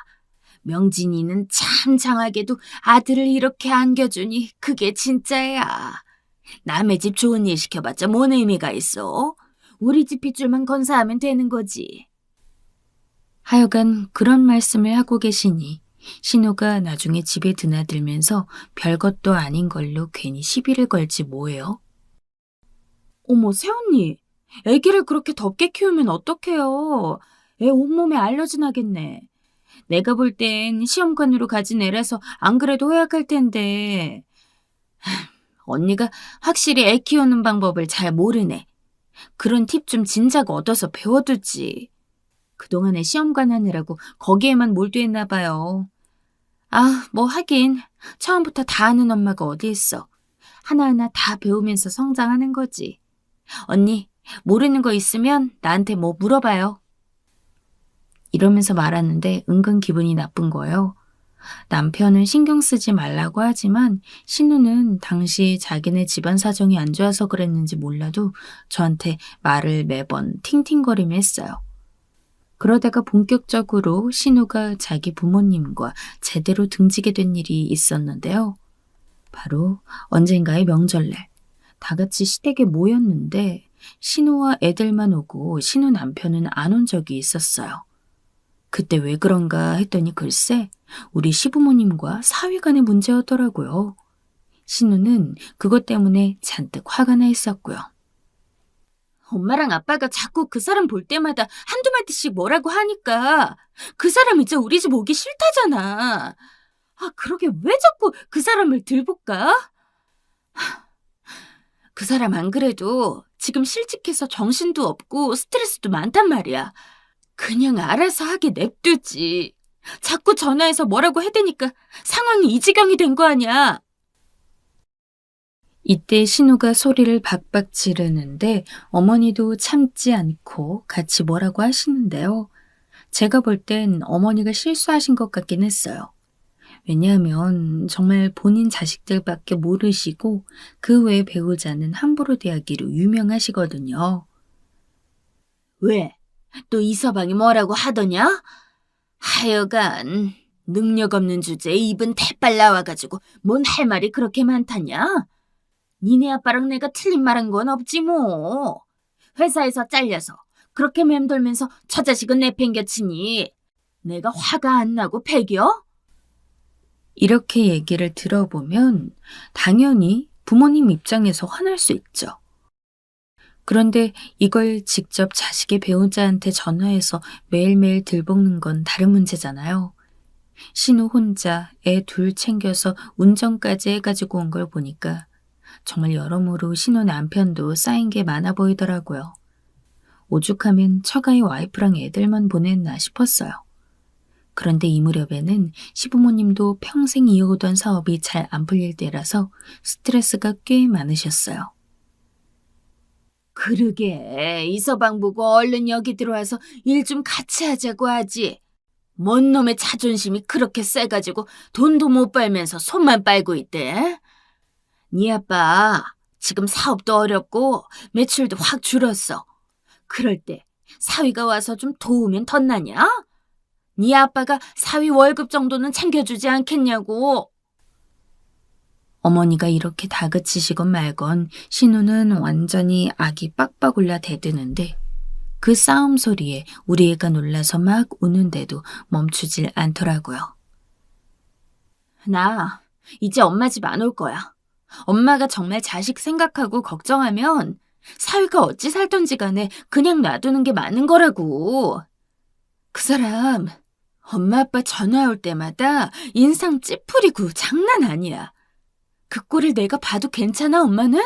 [SPEAKER 2] 명진이는 참 장하게도 아들을 이렇게 안겨주니 그게 진짜야. 남의 집 좋은 일 시켜봤자 뭔 의미가 있어? 우리 집 핏줄만 건사하면 되는 거지. 하여간 그런 말씀을 하고 계시니 신우가 나중에 집에 드나들면서 별것도 아닌 걸로 괜히 시비를 걸지 뭐예요? 어머, 새언니. 애기를 그렇게 덥게 키우면 어떡해요. 애 온몸에 알러지 나겠네. 내가 볼 땐 시험관으로 가진 애라서 안 그래도 허약할 텐데. 언니가 확실히 애 키우는 방법을 잘 모르네. 그런 팁 좀 진작 얻어서 배워두지. 그동안에 시험관 하느라고 거기에만 몰두했나 봐요. 뭐 하긴 처음부터 다 아는 엄마가 어디 있어. 하나하나 다 배우면서 성장하는 거지. 언니, 모르는 거 있으면 나한테 뭐 물어봐요. 이러면서 말하는데 은근 기분이 나쁜 거예요. 남편은 신경 쓰지 말라고 하지만 신우는 당시 자기네 집안 사정이 안 좋아서 그랬는지 몰라도 저한테 말을 매번 팅팅거리며 했어요. 그러다가 본격적으로 신우가 자기 부모님과 제대로 등지게 된 일이 있었는데요. 바로 언젠가의 명절날 다 같이 시댁에 모였는데 신우와 애들만 오고 신우 남편은 안 온 적이 있었어요. 그때 왜 그런가 했더니 글쎄 우리 시부모님과 사위간의 문제였더라고요. 신우는 그것 때문에 잔뜩 화가 나 있었고요. 엄마랑 아빠가 자꾸 그 사람 볼 때마다 한두 마디씩 뭐라고 하니까 그 사람 이제 우리 집 오기 싫다잖아. 그러게 왜 자꾸 그 사람을 들볼까? 그 사람 안 그래도 지금 실직해서 정신도 없고 스트레스도 많단 말이야. 그냥 알아서 하게 냅두지. 자꾸 전화해서 뭐라고 해대니까 상황이 이 지경이 된 거 아니야. 이때 신우가 소리를 박박 지르는데 어머니도 참지 않고 같이 뭐라고 하시는데요. 제가 볼 땐 어머니가 실수하신 것 같긴 했어요. 왜냐하면 정말 본인 자식들밖에 모르시고 그 외 배우자는 함부로 대하기로 유명하시거든요. 왜? 또 이서방이 뭐라고 하더냐? 하여간 능력 없는 주제에 입은 대빨 나와가지고 뭔 할 말이 그렇게 많다냐? 니네 아빠랑 내가 틀린 말한 건 없지 뭐. 회사에서 잘려서 그렇게 맴돌면서 저 자식은 내팽겨치니 내가 화가 안 나고 배겨? 이렇게 얘기를 들어보면 당연히 부모님 입장에서 화날 수 있죠. 그런데 이걸 직접 자식의 배우자한테 전화해서 매일매일 들볶는 건 다른 문제잖아요. 신우 혼자 애 둘 챙겨서 운전까지 해가지고 온 걸 보니까 정말 여러모로 신우 남편도 쌓인 게 많아 보이더라고요. 오죽하면 처가의 와이프랑 애들만 보냈나 싶었어요. 그런데 이 무렵에는 시부모님도 평생 이어오던 사업이 잘 안 풀릴 때라서 스트레스가 꽤 많으셨어요. 그러게 이서방 보고 얼른 여기 들어와서 일 좀 같이 하자고 하지. 뭔 놈의 자존심이 그렇게 세가지고 돈도 못 벌면서 손만 빨고 있대. 네 아빠 지금 사업도 어렵고 매출도 확 줄었어. 그럴 때 사위가 와서 좀 도우면 덧나냐? 네 아빠가 사위 월급 정도는 챙겨주지 않겠냐고. 어머니가 이렇게 다그치시건 말건 신우는 완전히 악이 빡빡 올라 대드는데 그 싸움 소리에 우리 애가 놀라서 막 우는데도 멈추질 않더라고요. 나 이제 엄마 집 안 올 거야. 엄마가 정말 자식 생각하고 걱정하면 사위가 어찌 살던지 간에 그냥 놔두는 게 맞는 거라고. 그 사람 엄마 아빠 전화 올 때마다 인상 찌푸리고 장난 아니야. 그 꼴을 내가 봐도 괜찮아, 엄마는?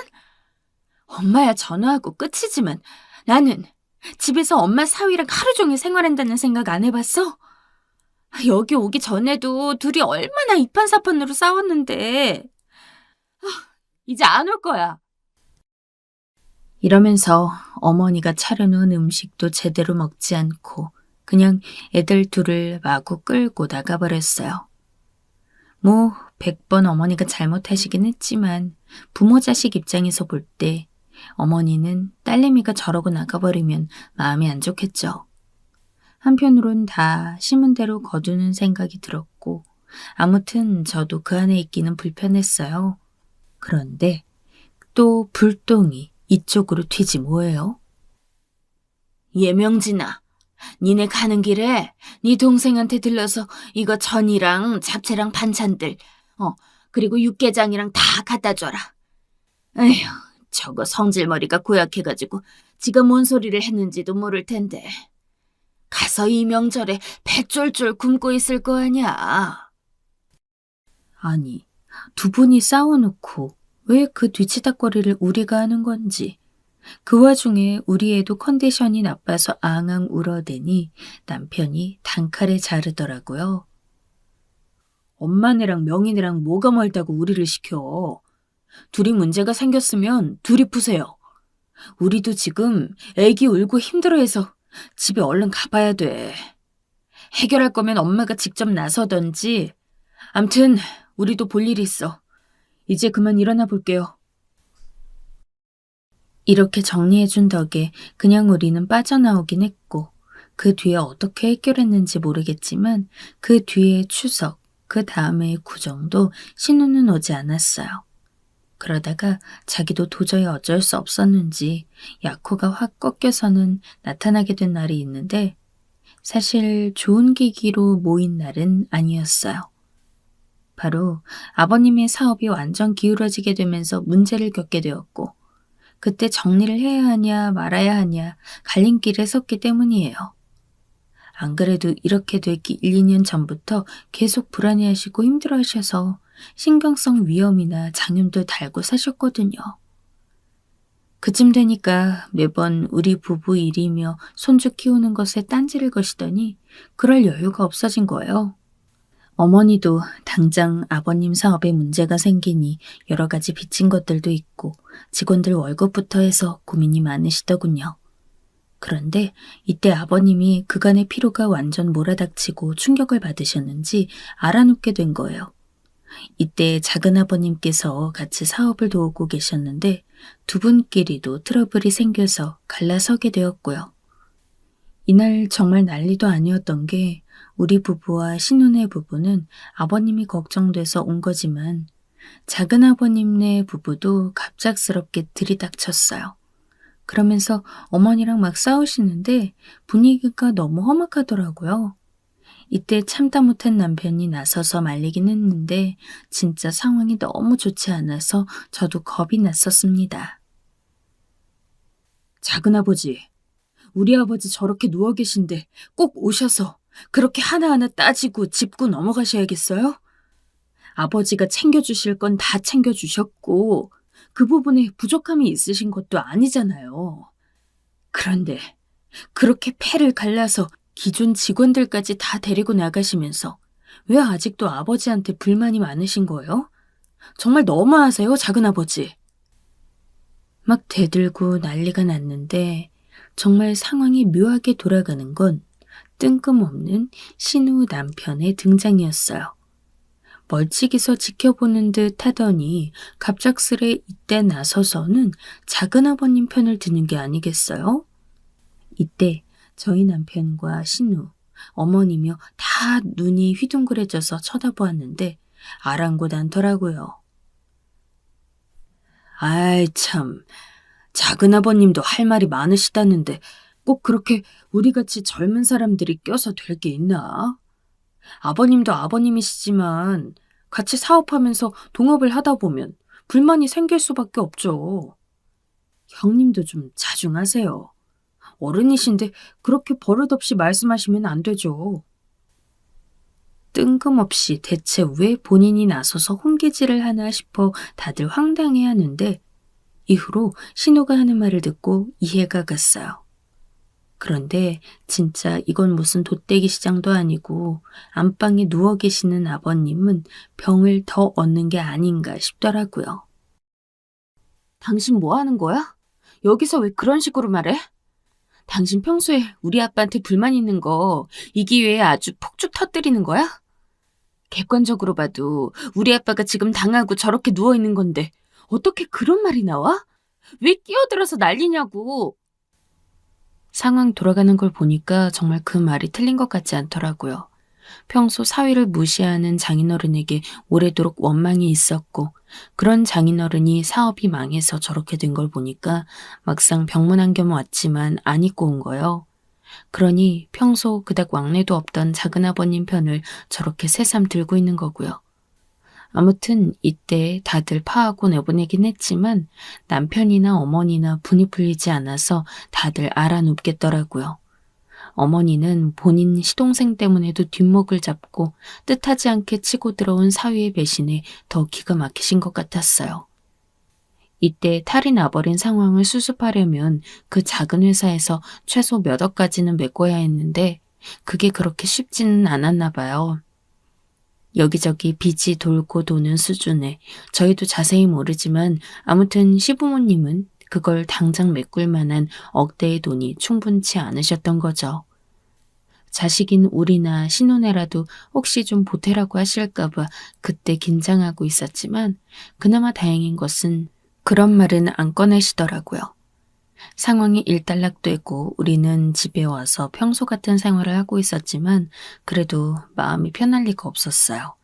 [SPEAKER 2] 엄마야 전화하고 끝이지만 나는 집에서 엄마 사위랑 하루 종일 생활한다는 생각 안 해봤어? 여기 오기 전에도 둘이 얼마나 이판사판으로 싸웠는데. 이제 안 올 거야. 이러면서 어머니가 차려놓은 음식도 제대로 먹지 않고 그냥 애들 둘을 마구 끌고 나가버렸어요. 뭐 100번 어머니가 잘못하시긴 했지만 부모 자식 입장에서 볼 때 어머니는 딸내미가 저러고 나가버리면 마음이 안 좋겠죠. 한편으론 다 심은 대로 거두는 생각이 들었고 아무튼 저도 그 안에 있기는 불편했어요. 그런데 또 불똥이 이쪽으로 튀지 뭐예요? 예명진아, 니네 가는 길에 네 동생한테 들러서 이거 전이랑 잡채랑 반찬들, 그리고 육개장이랑 다 갖다 줘라. 에휴, 저거 성질머리가 고약해가지고 지가 뭔 소리를 했는지도 모를 텐데. 가서 이 명절에 배 쫄쫄 굶고 있을 거 아냐. 아니, 두 분이 싸워놓고 왜 그 뒤치다꺼리를 우리가 하는 건지. 그 와중에 우리 애도 컨디션이 나빠서 앙앙 울어대니 남편이 단칼에 자르더라고요. 엄마네랑 명인이랑 뭐가 멀다고 우리를 시켜. 둘이 문제가 생겼으면 둘이 푸세요. 우리도 지금 애기 울고 힘들어해서 집에 얼른 가봐야 돼. 해결할 거면 엄마가 직접 나서던지. 암튼 우리도 볼 일이 있어. 이제 그만 일어나 볼게요. 이렇게 정리해준 덕에 그냥 우리는 빠져나오긴 했고 그 뒤에 어떻게 해결했는지 모르겠지만 그 뒤에 추석, 그 다음에 구정도 신우는 오지 않았어요. 그러다가 자기도 도저히 어쩔 수 없었는지 약호가 확 꺾여서는 나타나게 된 날이 있는데 사실 좋은 계기로 모인 날은 아니었어요. 바로 아버님의 사업이 완전 기울어지게 되면서 문제를 겪게 되었고 그때 정리를 해야 하냐 말아야 하냐 갈림길에 섰기 때문이에요. 안 그래도 이렇게 되기 1, 2년 전부터 계속 불안해하시고 힘들어하셔서 신경성 위염이나 장염도 달고 사셨거든요. 그쯤 되니까 매번 우리 부부 일이며 손주 키우는 것에 딴지를 거시더니 그럴 여유가 없어진 거예요. 어머니도 당장 아버님 사업에 문제가 생기니 여러 가지 빚진 것들도 있고 직원들 월급부터 해서 고민이 많으시더군요. 그런데 이때 아버님이 그간의 피로가 완전 몰아닥치고 충격을 받으셨는지 알아눕게 된 거예요. 이때 작은아버님께서 같이 사업을 도우고 계셨는데 두 분끼리도 트러블이 생겨서 갈라서게 되었고요. 이날 정말 난리도 아니었던 게 우리 부부와 신우네 부부는 아버님이 걱정돼서 온 거지만 작은아버님네 부부도 갑작스럽게 들이닥쳤어요. 그러면서 어머니랑 막 싸우시는데 분위기가 너무 험악하더라고요. 이때 참다 못한 남편이 나서서 말리긴 했는데 진짜 상황이 너무 좋지 않아서 저도 겁이 났었습니다. 작은아버지, 우리 아버지 저렇게 누워 계신데 꼭 오셔서 그렇게 하나하나 따지고 짚고 넘어가셔야겠어요? 아버지가 챙겨주실 건 다 챙겨주셨고 그 부분에 부족함이 있으신 것도 아니잖아요. 그런데 그렇게 패를 갈라서 기존 직원들까지 다 데리고 나가시면서 왜 아직도 아버지한테 불만이 많으신 거예요? 정말 너무하세요, 작은아버지. 막 대들고 난리가 났는데 정말 상황이 묘하게 돌아가는 건 뜬금없는 신우 남편의 등장이었어요. 멀찍이서 지켜보는 듯 하더니 갑작스레 이때 나서서는 작은아버님 편을 드는 게 아니겠어요? 이때 저희 남편과 신우 어머니며 다 눈이 휘둥그레져서 쳐다보았는데 아랑곳 않더라고요. 아이 참, 작은아버님도 할 말이 많으시다는데 꼭 그렇게 우리같이 젊은 사람들이 껴서 될 게 있나? 아버님도 아버님이시지만 같이 사업하면서 동업을 하다 보면 불만이 생길 수밖에 없죠. 형님도 좀 자중하세요. 어른이신데 그렇게 버릇없이 말씀하시면 안 되죠. 뜬금없이 대체 왜 본인이 나서서 혼기질을 하나 싶어 다들 황당해하는데 이후로 신우가 하는 말을 듣고 이해가 갔어요. 그런데 진짜 이건 무슨 돗대기 시장도 아니고 안방에 누워 계시는 아버님은 병을 더 얻는 게 아닌가 싶더라고요. 당신 뭐 하는 거야? 여기서 왜 그런 식으로 말해? 당신 평소에 우리 아빠한테 불만 있는 거 이 기회에 아주 폭죽 터뜨리는 거야? 객관적으로 봐도 우리 아빠가 지금 당하고 저렇게 누워 있는 건데 어떻게 그런 말이 나와? 왜 끼어들어서 난리냐고. 상황 돌아가는 걸 보니까 정말 그 말이 틀린 것 같지 않더라고요. 평소 사위를 무시하는 장인어른에게 오래도록 원망이 있었고 그런 장인어른이 사업이 망해서 저렇게 된 걸 보니까 막상 병문안경 왔지만 안 입고 온 거요. 그러니 평소 그닥 왕래도 없던 작은아버님 편을 저렇게 새삼 들고 있는 거고요. 아무튼 이때 다들 파하고 내보내긴 했지만 남편이나 어머니나 분이 풀리지 않아서 다들 알아눕겠더라고요. 어머니는 본인 시동생 때문에도 뒷목을 잡고 뜻하지 않게 치고 들어온 사위의 배신에 더 기가 막히신 것 같았어요. 이때 탈이 나버린 상황을 수습하려면 그 작은 회사에서 최소 몇 억까지는 메꿔야 했는데 그게 그렇게 쉽지는 않았나 봐요. 여기저기 빚이 돌고 도는 수준에 저희도 자세히 모르지만 아무튼 시부모님은 그걸 당장 메꿀 만한 억대의 돈이 충분치 않으셨던 거죠. 자식인 우리나 신혼애라도 혹시 좀 보태라고 하실까봐 그때 긴장하고 있었지만 그나마 다행인 것은 그런 말은 안 꺼내시더라고요. 상황이 일단락되고 우리는 집에 와서 평소 같은 생활을 하고 있었지만 그래도 마음이 편할 리가 없었어요.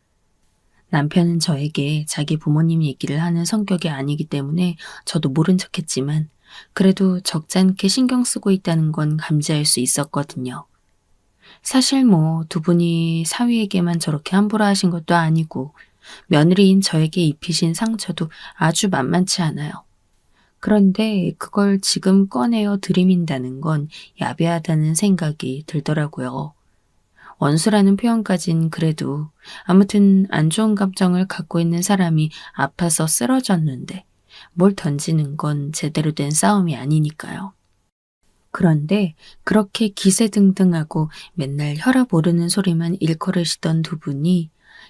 [SPEAKER 2] 남편은 저에게 자기 부모님 얘기를 하는 성격이 아니기 때문에 저도 모른 척했지만 그래도 적잖게 신경 쓰고 있다는 건 감지할 수 있었거든요. 사실 뭐 두 분이 사위에게만 저렇게 함부로 하신 것도 아니고 며느리인 저에게 입히신 상처도 아주 만만치 않아요. 그런데 그걸 지금 꺼내어 들이민다는 건 야비하다는 생각이 들더라고요. 원수라는 표현까진 그래도 아무튼 안 좋은 감정을 갖고 있는 사람이 아파서 쓰러졌는데 뭘 던지는 건 제대로 된 싸움이 아니니까요. 그런데 그렇게 기세등등하고 맨날 혈압 오르는 소리만 일컬으시던 두 분이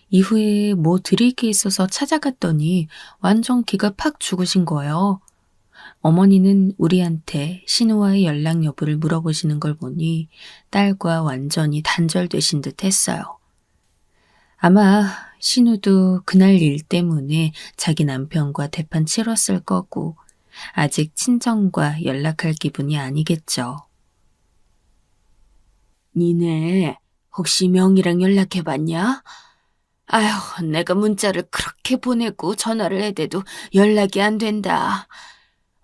[SPEAKER 2] 이후에 뭐 드릴 게 있어서 찾아갔더니 완전 기가 팍 죽으신 거예요. 어머니는 우리한테 신우와의 연락 여부를 물어보시는 걸 보니 딸과 완전히 단절되신 듯 했어요. 아마 신우도 그날 일 때문에 자기 남편과 대판 치렀을 거고 아직 친정과 연락할 기분이 아니겠죠. 니네 혹시 명희랑 연락해봤냐? 아휴, 내가 문자를 그렇게 보내고 전화를 해대도 연락이 안 된다.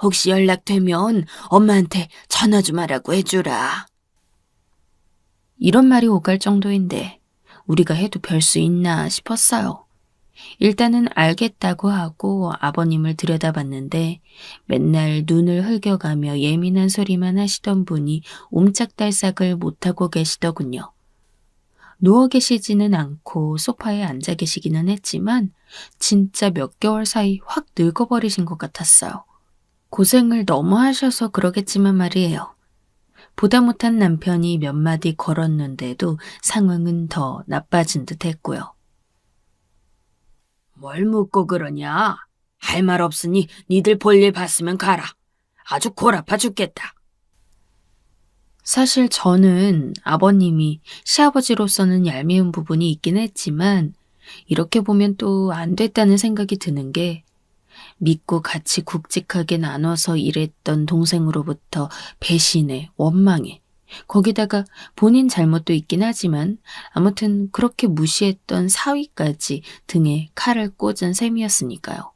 [SPEAKER 2] 혹시 연락되면 엄마한테 전화 좀 하라고 해주라. 이런 말이 오갈 정도인데 우리가 해도 별 수 있나 싶었어요. 일단은 알겠다고 하고 아버님을 들여다봤는데 맨날 눈을 흘겨가며 예민한 소리만 하시던 분이 옴짝달싹을 못하고 계시더군요. 누워 계시지는 않고 소파에 앉아 계시기는 했지만 진짜 몇 개월 사이 확 늙어버리신 것 같았어요. 고생을 너무 하셔서 그러겠지만 말이에요. 보다 못한 남편이 몇 마디 걸었는데도 상황은 더 나빠진 듯 했고요. 뭘 묻고 그러냐? 할 말 없으니 니들 볼일 봤으면 가라. 아주 골 아파 죽겠다. 사실 저는 아버님이 시아버지로서는 얄미운 부분이 있긴 했지만 이렇게 보면 또 안 됐다는 생각이 드는 게 믿고 같이 굵직하게 나눠서 일했던 동생으로부터 배신에 원망에 거기다가 본인 잘못도 있긴 하지만 아무튼 그렇게 무시했던 사위까지 등에 칼을 꽂은 셈이었으니까요.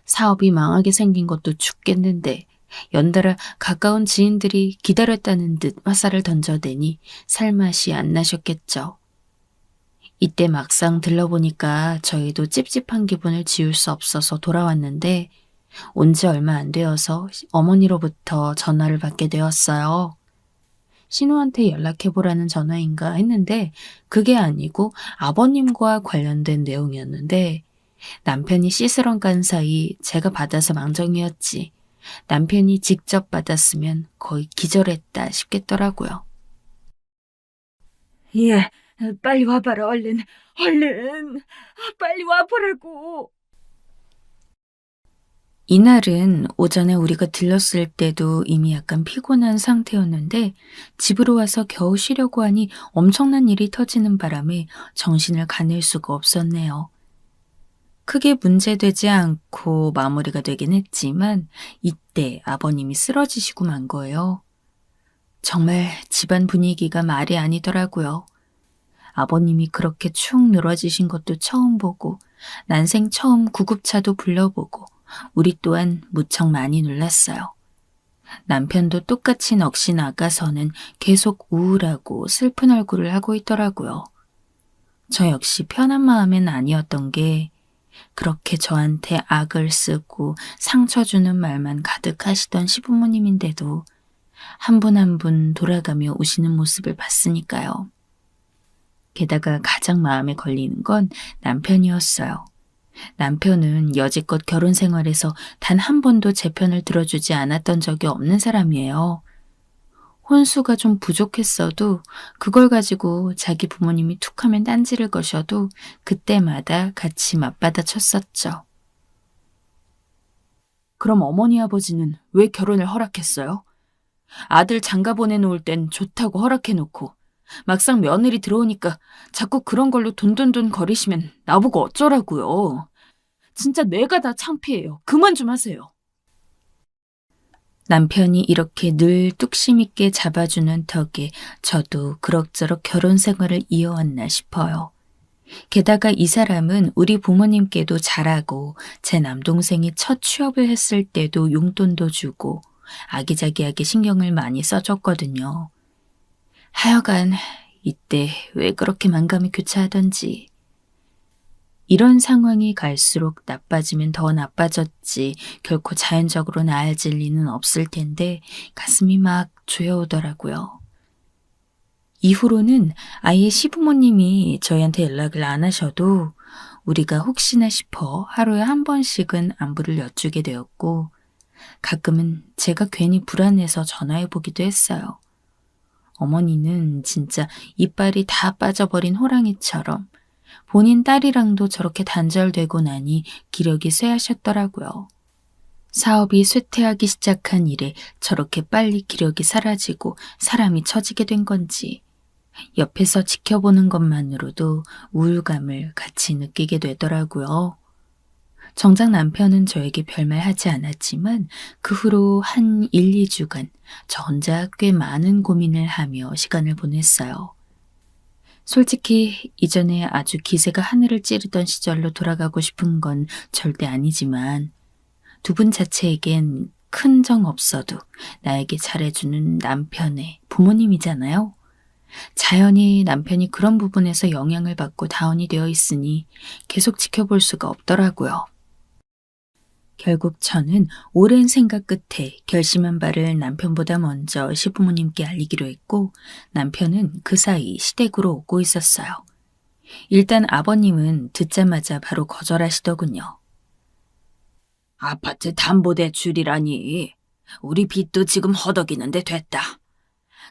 [SPEAKER 2] 사업이 망하게 생긴 것도 죽겠는데 연달아 가까운 지인들이 기다렸다는 듯 화살을 던져대니 살맛이 안 나셨겠죠. 이때 막상 들러보니까 저희도 찝찝한 기분을 지울 수 없어서 돌아왔는데 온 지 얼마 안 되어서 어머니로부터 전화를 받게 되었어요. 신우한테 연락해보라는 전화인가 했는데 그게 아니고 아버님과 관련된 내용이었는데 남편이 시스런 간 사이 제가 받아서 망정이었지. 남편이 직접 받았으면 거의 기절했다 싶겠더라고요.
[SPEAKER 3] 예, 빨리 와봐라, 얼른. 얼른. 빨리 와보라고.
[SPEAKER 2] 이날은 오전에 우리가 들렀을 때도 이미 약간 피곤한 상태였는데 집으로 와서 겨우 쉬려고 하니 엄청난 일이 터지는 바람에 정신을 가릴 수가 없었네요. 크게 문제되지 않고 마무리가 되긴 했지만 이때 아버님이 쓰러지시고 만 거예요. 정말 집안 분위기가 말이 아니더라고요. 아버님이 그렇게 축 늘어지신 것도 처음 보고 난생 처음 구급차도 불러보고 우리 또한 무척 많이 놀랐어요. 남편도 똑같이 넋이 나가서는 계속 우울하고 슬픈 얼굴을 하고 있더라고요. 저 역시 편한 마음엔 아니었던 게 그렇게 저한테 악을 쓰고 상처 주는 말만 가득하시던 시부모님인데도 한 분 한 분 돌아가며 오시는 모습을 봤으니까요. 게다가 가장 마음에 걸리는 건 남편이었어요. 남편은 여지껏 결혼 생활에서 단 한 번도 제 편을 들어주지 않았던 적이 없는 사람이에요. 혼수가 좀 부족했어도 그걸 가지고 자기 부모님이 툭하면 딴지를 거셔도 그때마다 같이 맞받아 쳤었죠. 그럼 어머니 아버지는 왜 결혼을 허락했어요? 아들 장가 보내놓을 땐 좋다고 허락해놓고 막상 며느리 들어오니까 자꾸 그런 걸로 돈돈돈 거리시면 나보고 어쩌라고요. 진짜 뇌가 다 창피해요. 그만 좀 하세요. 남편이 이렇게 늘 뚝심 있게 잡아주는 덕에 저도 그럭저럭 결혼 생활을 이어왔나 싶어요. 게다가 이 사람은 우리 부모님께도 잘하고 제 남동생이 첫 취업을 했을 때도 용돈도 주고 아기자기하게 신경을 많이 써줬거든요. 하여간 이때 왜 그렇게 만감이 교차하던지. 이런 상황이 갈수록 나빠지면 더 나빠졌지 결코 자연적으로 나아질 리는 없을 텐데 가슴이 막 조여오더라고요. 이후로는 아예 시부모님이 저희한테 연락을 안 하셔도 우리가 혹시나 싶어 하루에 한 번씩은 안부를 여쭈게 되었고 가끔은 제가 괜히 불안해서 전화해보기도 했어요. 어머니는 진짜 이빨이 다 빠져버린 호랑이처럼 본인 딸이랑도 저렇게 단절되고 나니 기력이 쇠하셨더라고요. 사업이 쇠퇴하기 시작한 이래 저렇게 빨리 기력이 사라지고 사람이 처지게 된 건지 옆에서 지켜보는 것만으로도 우울감을 같이 느끼게 되더라고요. 정작 남편은 저에게 별말 하지 않았지만 그 후로 한 1, 2주간 저 혼자 꽤 많은 고민을 하며 시간을 보냈어요. 솔직히 이전에 아주 기세가 하늘을 찌르던 시절로 돌아가고 싶은 건 절대 아니지만 두 분 자체에겐 큰 정 없어도 나에게 잘해주는 남편의 부모님이잖아요. 자연히 남편이 그런 부분에서 영향을 받고 다운이 되어 있으니 계속 지켜볼 수가 없더라고요. 결국 저는 오랜 생각 끝에 결심한 바를 남편보다 먼저 시부모님께 알리기로 했고 남편은 그 사이 시댁으로 오고 있었어요. 일단 아버님은 듣자마자 바로 거절하시더군요. 아파트 담보대출이라니. 우리 빚도 지금 허덕이는데 됐다.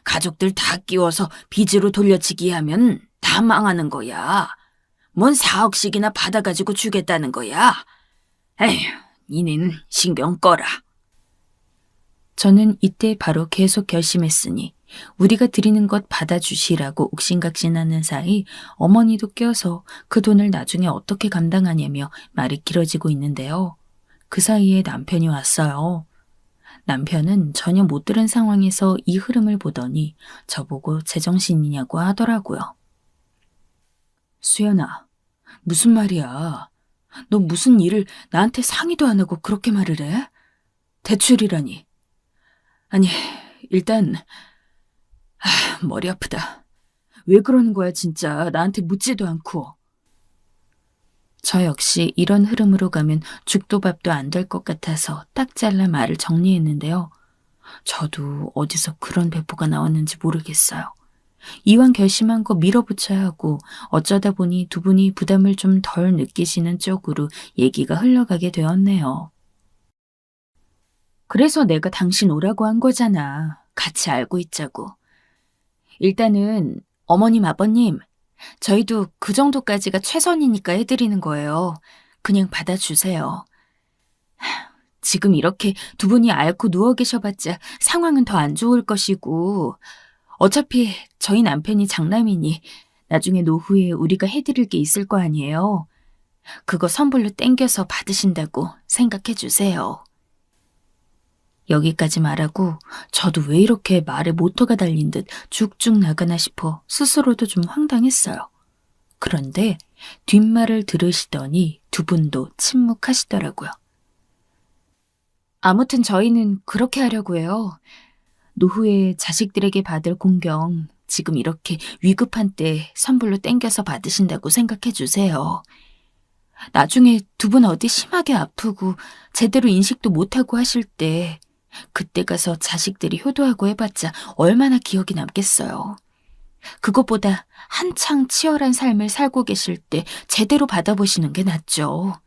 [SPEAKER 2] 가족들 다 끼워서 빚으로 돌려치기 하면 다 망하는 거야. 뭔 4억씩이나 받아가지고 주겠다는 거야. 에휴. 이는 신경 꺼라. 저는 이때 바로 계속 결심했으니 우리가 드리는 것 받아주시라고 옥신각신하는 사이 어머니도 껴서 그 돈을 나중에 어떻게 감당하냐며 말이 길어지고 있는데요. 그 사이에 남편이 왔어요. 남편은 전혀 못 들은 상황에서 이 흐름을 보더니 저보고 제정신이냐고 하더라고요. 수연아, 무슨 말이야? 너 무슨 일을 나한테 상의도 안 하고 그렇게 말을 해? 대출이라니. 아니, 일단 머리 아프다. 왜 그러는 거야 진짜. 나한테 묻지도 않고. 저 역시 이런 흐름으로 가면 죽도 밥도 안 될 것 같아서 딱 잘라 말을 정리했는데요. 저도 어디서 그런 배포가 나왔는지 모르겠어요. 이왕 결심한 거 밀어붙여야 하고 어쩌다 보니 두 분이 부담을 좀 덜 느끼시는 쪽으로 얘기가 흘러가게 되었네요. 그래서 내가 당신 오라고 한 거잖아. 같이 알고 있자고. 일단은 어머님, 아버님, 저희도 그 정도까지가 최선이니까 해드리는 거예요. 그냥 받아주세요. 지금 이렇게 두 분이 앓고 누워 계셔봤자 상황은 더 안 좋을 것이고 어차피 저희 남편이 장남이니 나중에 노후에 우리가 해드릴 게 있을 거 아니에요. 그거 선불로 땡겨서 받으신다고 생각해 주세요. 여기까지 말하고 저도 왜 이렇게 말에 모터가 달린 듯 쭉쭉 나가나 싶어 스스로도 좀 황당했어요. 그런데 뒷말을 들으시더니 두 분도 침묵하시더라고요. 아무튼 저희는 그렇게 하려고 해요. 노후에 자식들에게 받을 공경 지금 이렇게 위급한 때 선불로 땡겨서 받으신다고 생각해 주세요. 나중에 두 분 어디 심하게 아프고 제대로 인식도 못하고 하실 때 그때 가서 자식들이 효도하고 해봤자 얼마나 기억이 남겠어요. 그것보다 한창 치열한 삶을 살고 계실 때 제대로 받아보시는 게 낫죠.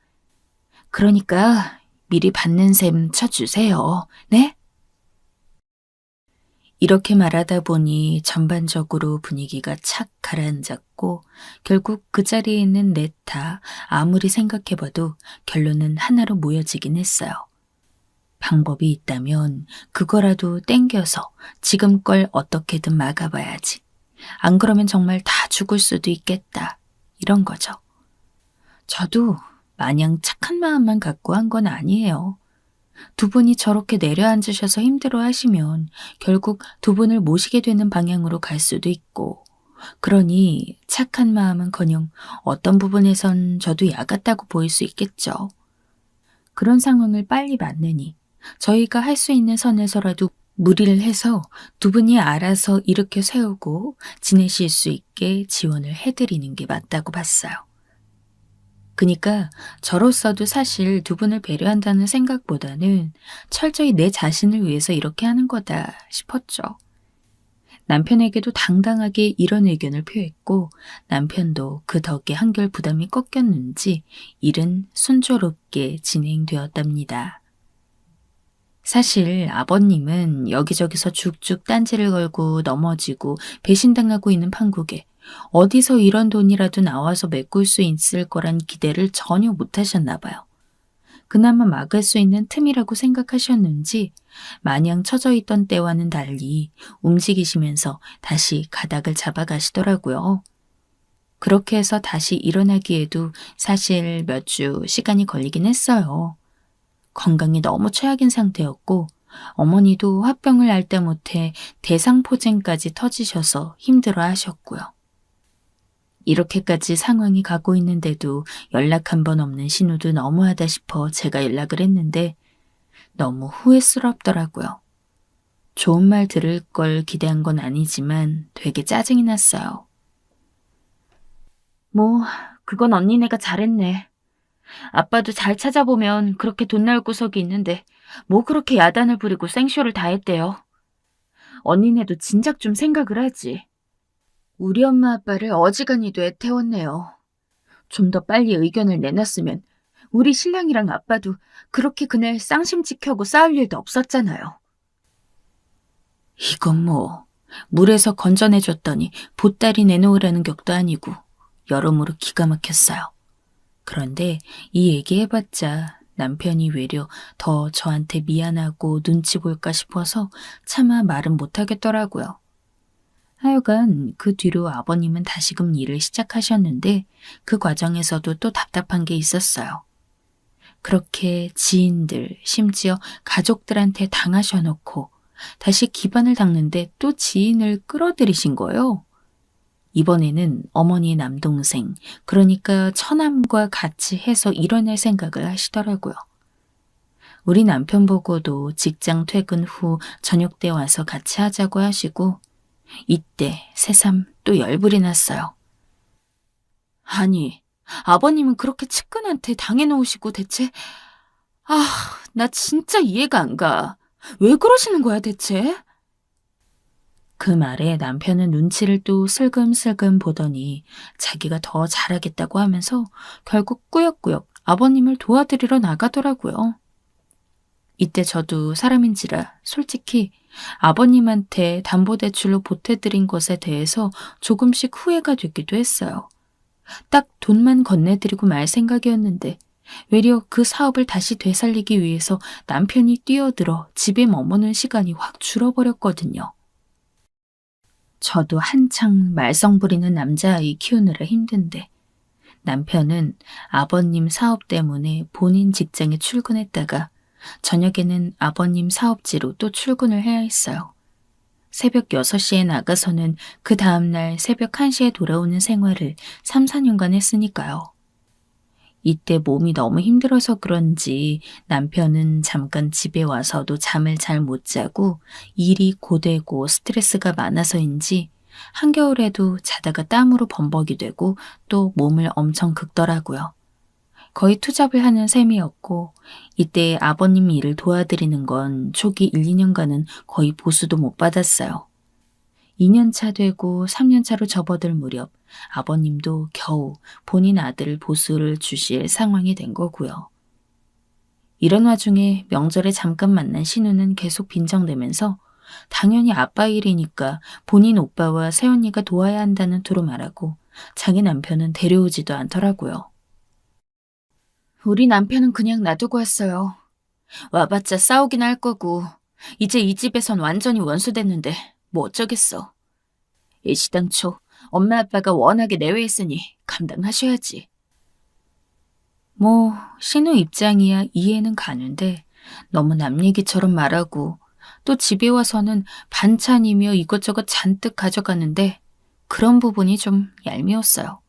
[SPEAKER 2] 그러니까 미리 받는 셈 쳐주세요. 네? 이렇게 말하다 보니 전반적으로 분위기가 착 가라앉았고 결국 그 자리에 있는 넷 다 아무리 생각해봐도 결론은 하나로 모여지긴 했어요. 방법이 있다면 그거라도 땡겨서 지금 걸 어떻게든 막아봐야지. 안 그러면 정말 다 죽을 수도 있겠다. 이런 거죠. 저도 마냥 착한 마음만 갖고 한 건 아니에요. 두 분이 저렇게 내려앉으셔서 힘들어 하시면 결국 두 분을 모시게 되는 방향으로 갈 수도 있고, 그러니 착한 마음은커녕 어떤 부분에선 저도 약았다고 보일 수 있겠죠. 그런 상황을 빨리 맞느니 저희가 할 수 있는 선에서라도 무리를 해서 두 분이 알아서 일으켜 세우고 지내실 수 있게 지원을 해드리는 게 맞다고 봤어요. 그러니까 저로서도 사실 두 분을 배려한다는 생각보다는 철저히 내 자신을 위해서 이렇게 하는 거다 싶었죠. 남편에게도 당당하게 이런 의견을 표했고 남편도 그 덕에 한결 부담이 꺾였는지 일은 순조롭게 진행되었답니다. 사실 아버님은 여기저기서 쭉쭉 딴지를 걸고 넘어지고 배신당하고 있는 판국에 어디서 이런 돈이라도 나와서 메꿀 수 있을 거란 기대를 전혀 못 하셨나 봐요. 그나마 막을 수 있는 틈이라고 생각하셨는지 마냥 처져 있던 때와는 달리 움직이시면서 다시 가닥을 잡아가시더라고요. 그렇게 해서 다시 일어나기에도 사실 몇 주 시간이 걸리긴 했어요. 건강이 너무 최악인 상태였고 어머니도 화병을 앓다 못해 대상포진까지 터지셔서 힘들어 하셨고요. 이렇게까지 상황이 가고 있는데도 연락 한 번 없는 신우도 너무하다 싶어 제가 연락을 했는데 너무 후회스럽더라고요. 좋은 말 들을 걸 기대한 건 아니지만 되게 짜증이 났어요. 뭐 그건 언니네가 잘했네. 아빠도 잘 찾아보면 그렇게 돈 나올 구석이 있는데 뭐 그렇게 야단을 부리고 생쇼를 다 했대요. 언니네도 진작 좀 생각을 하지. 우리 엄마 아빠를 어지간히도 애태웠네요. 좀 더 빨리 의견을 내놨으면 우리 신랑이랑 아빠도 그렇게 그날 쌍심지켜고 싸울 일도 없었잖아요. 이건 뭐 물에서 건져내줬더니 보따리 내놓으라는 격도 아니고 여러모로 기가 막혔어요. 그런데 이 얘기해봤자 남편이 외려 더 저한테 미안하고 눈치 볼까 싶어서 차마 말은 못하겠더라고요. 하여간 그 뒤로 아버님은 다시금 일을 시작하셨는데 그 과정에서도 또 답답한 게 있었어요. 그렇게 지인들, 심지어 가족들한테 당하셔놓고 다시 기반을 닦는데 또 지인을 끌어들이신 거예요. 이번에는 어머니의 남동생, 그러니까 처남과 같이 해서 일어날 생각을 하시더라고요. 우리 남편 보고도 직장 퇴근 후 저녁 때 와서 같이 하자고 하시고 이때 새삼 또 열불이 났어요. 아니, 아버님은 그렇게 측근한테 당해놓으시고 대체 나 진짜 이해가 안 가. 왜 그러시는 거야 대체? 그 말에 남편은 눈치를 또 슬금슬금 보더니 자기가 더 잘하겠다고 하면서 결국 꾸역꾸역 아버님을 도와드리러 나가더라고요. 이때 저도 사람인지라 솔직히 아버님한테 담보대출로 보태드린 것에 대해서 조금씩 후회가 되기도 했어요. 딱 돈만 건네드리고 말 생각이었는데 외려 그 사업을 다시 되살리기 위해서 남편이 뛰어들어 집에 머무는 시간이 확 줄어버렸거든요. 저도 한창 말썽 부리는 남자아이 키우느라 힘든데 남편은 아버님 사업 때문에 본인 직장에 출근했다가 저녁에는 아버님 사업지로 또 출근을 해야 했어요. 새벽 6시에 나가서는 그 다음날 새벽 1시에 돌아오는 생활을 3, 4년간 했으니까요. 이때 몸이 너무 힘들어서 그런지 남편은 잠깐 집에 와서도 잠을 잘 못 자고 일이 고되고 스트레스가 많아서인지 한겨울에도 자다가 땀으로 범벅이 되고 또 몸을 엄청 긁더라고요. 거의 투잡을 하는 셈이었고 이때 아버님 일을 도와드리는 건 초기 1, 2년간은 거의 보수도 못 받았어요. 2년차 되고 3년차로 접어들 무렵 아버님도 겨우 본인 아들 보수를 주실 상황이 된 거고요. 이런 와중에 명절에 잠깐 만난 신우는 계속 빈정대면서 당연히 아빠 일이니까 본인 오빠와 새언니가 도와야 한다는 투로 말하고 자기 남편은 데려오지도 않더라고요. 우리 남편은 그냥 놔두고 왔어요. 와봤자 싸우긴 할 거고 이제 이 집에선 완전히 원수됐는데 뭐 어쩌겠어. 일시당초 엄마 아빠가 워낙에 내외했으니 감당하셔야지. 뭐 신우 입장이야 이해는 가는데 너무 남 얘기처럼 말하고 또 집에 와서는 반찬이며 이것저것 잔뜩 가져가는데 그런 부분이 좀 얄미웠어요.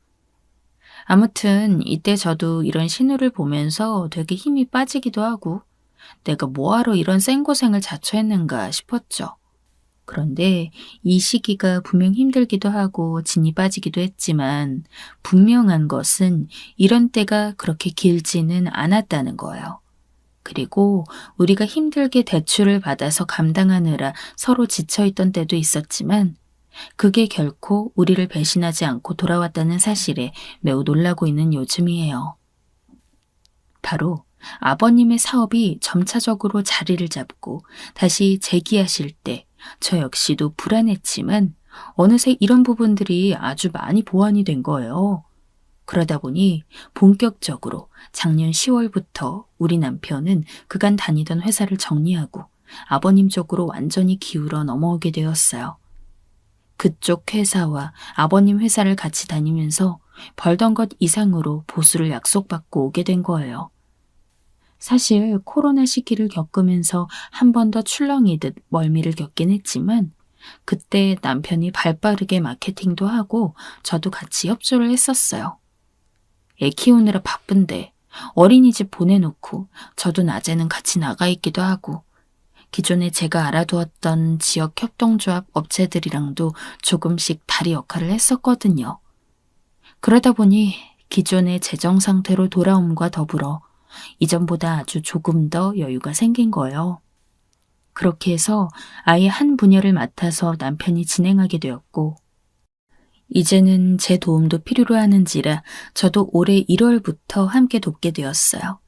[SPEAKER 2] 아무튼 이때 저도 이런 신우를 보면서 되게 힘이 빠지기도 하고 내가 뭐하러 이런 생고생을 자처했는가 싶었죠. 그런데 이 시기가 분명 힘들기도 하고 진이 빠지기도 했지만 분명한 것은 이런 때가 그렇게 길지는 않았다는 거예요. 그리고 우리가 힘들게 대출을 받아서 감당하느라 서로 지쳐있던 때도 있었지만 그게 결코 우리를 배신하지 않고 돌아왔다는 사실에 매우 놀라고 있는 요즘이에요. 바로 아버님의 사업이 점차적으로 자리를 잡고 다시 재기하실 때 저 역시도 불안했지만 어느새 이런 부분들이 아주 많이 보완이 된 거예요. 그러다 보니 본격적으로 작년 10월부터 우리 남편은 그간 다니던 회사를 정리하고 아버님 쪽으로 완전히 기울어 넘어오게 되었어요. 그쪽 회사와 아버님 회사를 같이 다니면서 벌던 것 이상으로 보수를 약속받고 오게 된 거예요. 사실 코로나 시기를 겪으면서 한 번 더 출렁이듯 멀미를 겪긴 했지만 그때 남편이 발빠르게 마케팅도 하고 저도 같이 협조를 했었어요. 애 키우느라 바쁜데 어린이집 보내놓고 저도 낮에는 같이 나가 있기도 하고 기존에 제가 알아두었던 지역 협동조합 업체들이랑도 조금씩 다리 역할을 했었거든요. 그러다 보니 기존의 재정 상태로 돌아옴과 더불어 이전보다 아주 조금 더 여유가 생긴 거예요. 그렇게 해서 아예 한 분야를 맡아서 남편이 진행하게 되었고 이제는 제 도움도 필요로 하는지라 저도 올해 1월부터 함께 돕게 되었어요.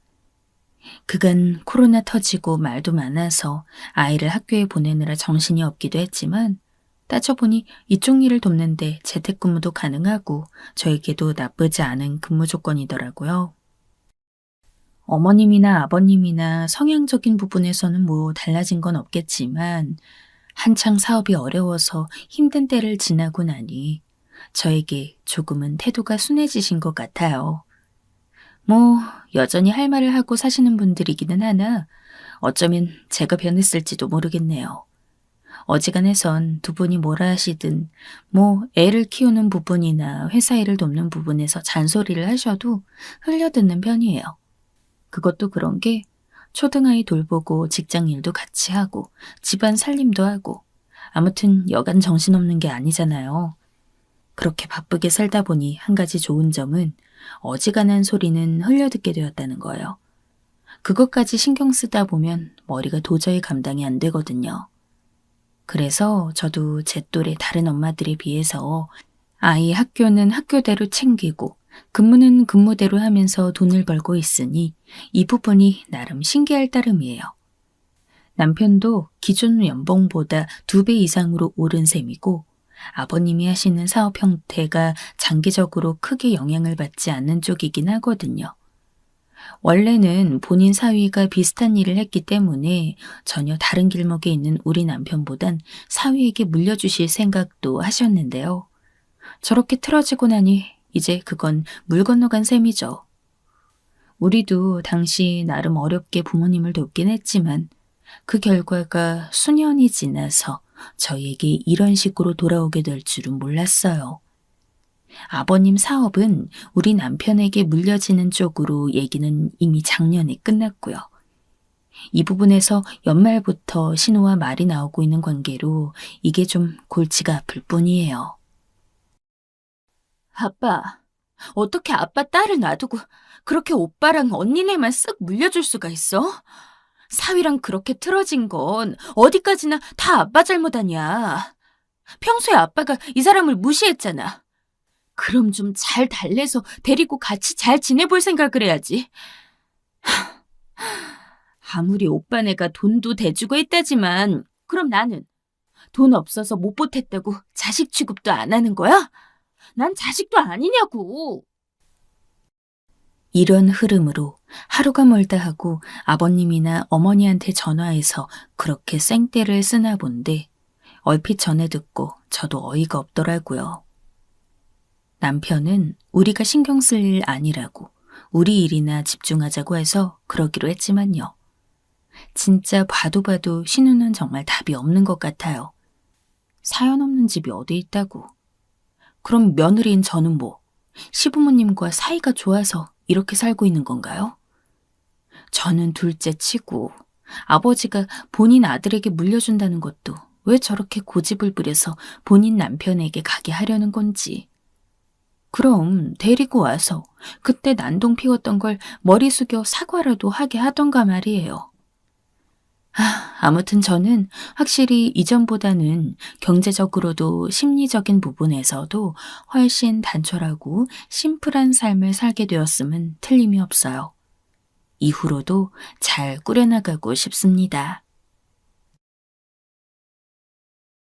[SPEAKER 2] 그간 코로나 터지고 말도 많아서 아이를 학교에 보내느라 정신이 없기도 했지만 따져보니 이쪽 일을 돕는데 재택근무도 가능하고 저에게도 나쁘지 않은 근무 조건이더라고요. 어머님이나 아버님이나 성향적인 부분에서는 뭐 달라진 건 없겠지만 한창 사업이 어려워서 힘든 때를 지나고 나니 저에게 조금은 태도가 순해지신 것 같아요. 뭐 여전히 할 말을 하고 사시는 분들이기는 하나 어쩌면 제가 변했을지도 모르겠네요. 어지간해선 두 분이 뭐라 하시든 애를 키우는 부분이나 회사 일을 돕는 부분에서 잔소리를 하셔도 흘려듣는 편이에요. 그것도 그런 게 초등아이 돌보고 직장 일도 같이 하고 집안 살림도 하고 아무튼 여간 정신없는 게 아니잖아요. 그렇게 바쁘게 살다 보니 한 가지 좋은 점은 어지간한 소리는 흘려듣게 되었다는 거예요. 그것까지 신경 쓰다 보면 머리가 도저히 감당이 안 되거든요. 그래서 저도 제 또래 다른 엄마들에 비해서 아이 학교는 학교대로 챙기고 근무는 근무대로 하면서 돈을 벌고 있으니 이 부분이 나름 신기할 따름이에요. 남편도 기존 연봉보다 2배 이상으로 오른 셈이고 아버님이 하시는 사업 형태가 장기적으로 크게 영향을 받지 않는 쪽이긴 하거든요. 원래는 본인 사위가 비슷한 일을 했기 때문에 전혀 다른 길목에 있는 우리 남편보단 사위에게 물려주실 생각도 하셨는데요. 저렇게 틀어지고 나니 이제 그건 물 건너간 셈이죠. 우리도 당시 나름 어렵게 부모님을 돕긴 했지만 그 결과가 수년이 지나서 저희에게 이런 식으로 돌아오게 될 줄은 몰랐어요. 아버님 사업은 우리 남편에게 물려지는 쪽으로 얘기는 이미 작년에 끝났고요. 이 부분에서 연말부터 신호와 말이 나오고 있는 관계로 이게 좀 골치가 아플 뿐이에요. 아빠, 어떻게 아빠 딸을 놔두고 그렇게 오빠랑 언니네만 쓱 물려줄 수가 있어? 사위랑 그렇게 틀어진 건 어디까지나 다 아빠 잘못 아니야. 평소에 아빠가 이 사람을 무시했잖아. 그럼 좀 잘 달래서 데리고 같이 잘 지내볼 생각을 해야지. 아무리 오빠네가 돈도 대주고 했다지만 그럼 나는 돈 없어서 못 보탰다고 자식 취급도 안 하는 거야? 난 자식도 아니냐고. 이런 흐름으로 하루가 멀다 하고 아버님이나 어머니한테 전화해서 그렇게 생떼를 쓰나 본데 얼핏 전해 듣고 저도 어이가 없더라고요. 남편은 우리가 신경 쓸 일 아니라고 우리 일이나 집중하자고 해서 그러기로 했지만요. 진짜 봐도 신우는 정말 답이 없는 것 같아요. 사연 없는 집이 어디 있다고. 그럼 며느리인 저는 시부모님과 사이가 좋아서 이렇게 살고 있는 건가요? 저는 둘째 치고 아버지가 본인 아들에게 물려준다는 것도 왜 저렇게 고집을 부려서 본인 남편에게 가게 하려는 건지. 그럼 데리고 와서 그때 난동 피웠던 걸 머리 숙여 사과라도 하게 하던가 말이에요. 아무튼 저는 확실히 이전보다는 경제적으로도 심리적인 부분에서도 훨씬 단촐하고 심플한 삶을 살게 되었음은 틀림이 없어요. 이후로도 잘 꾸려나가고 싶습니다.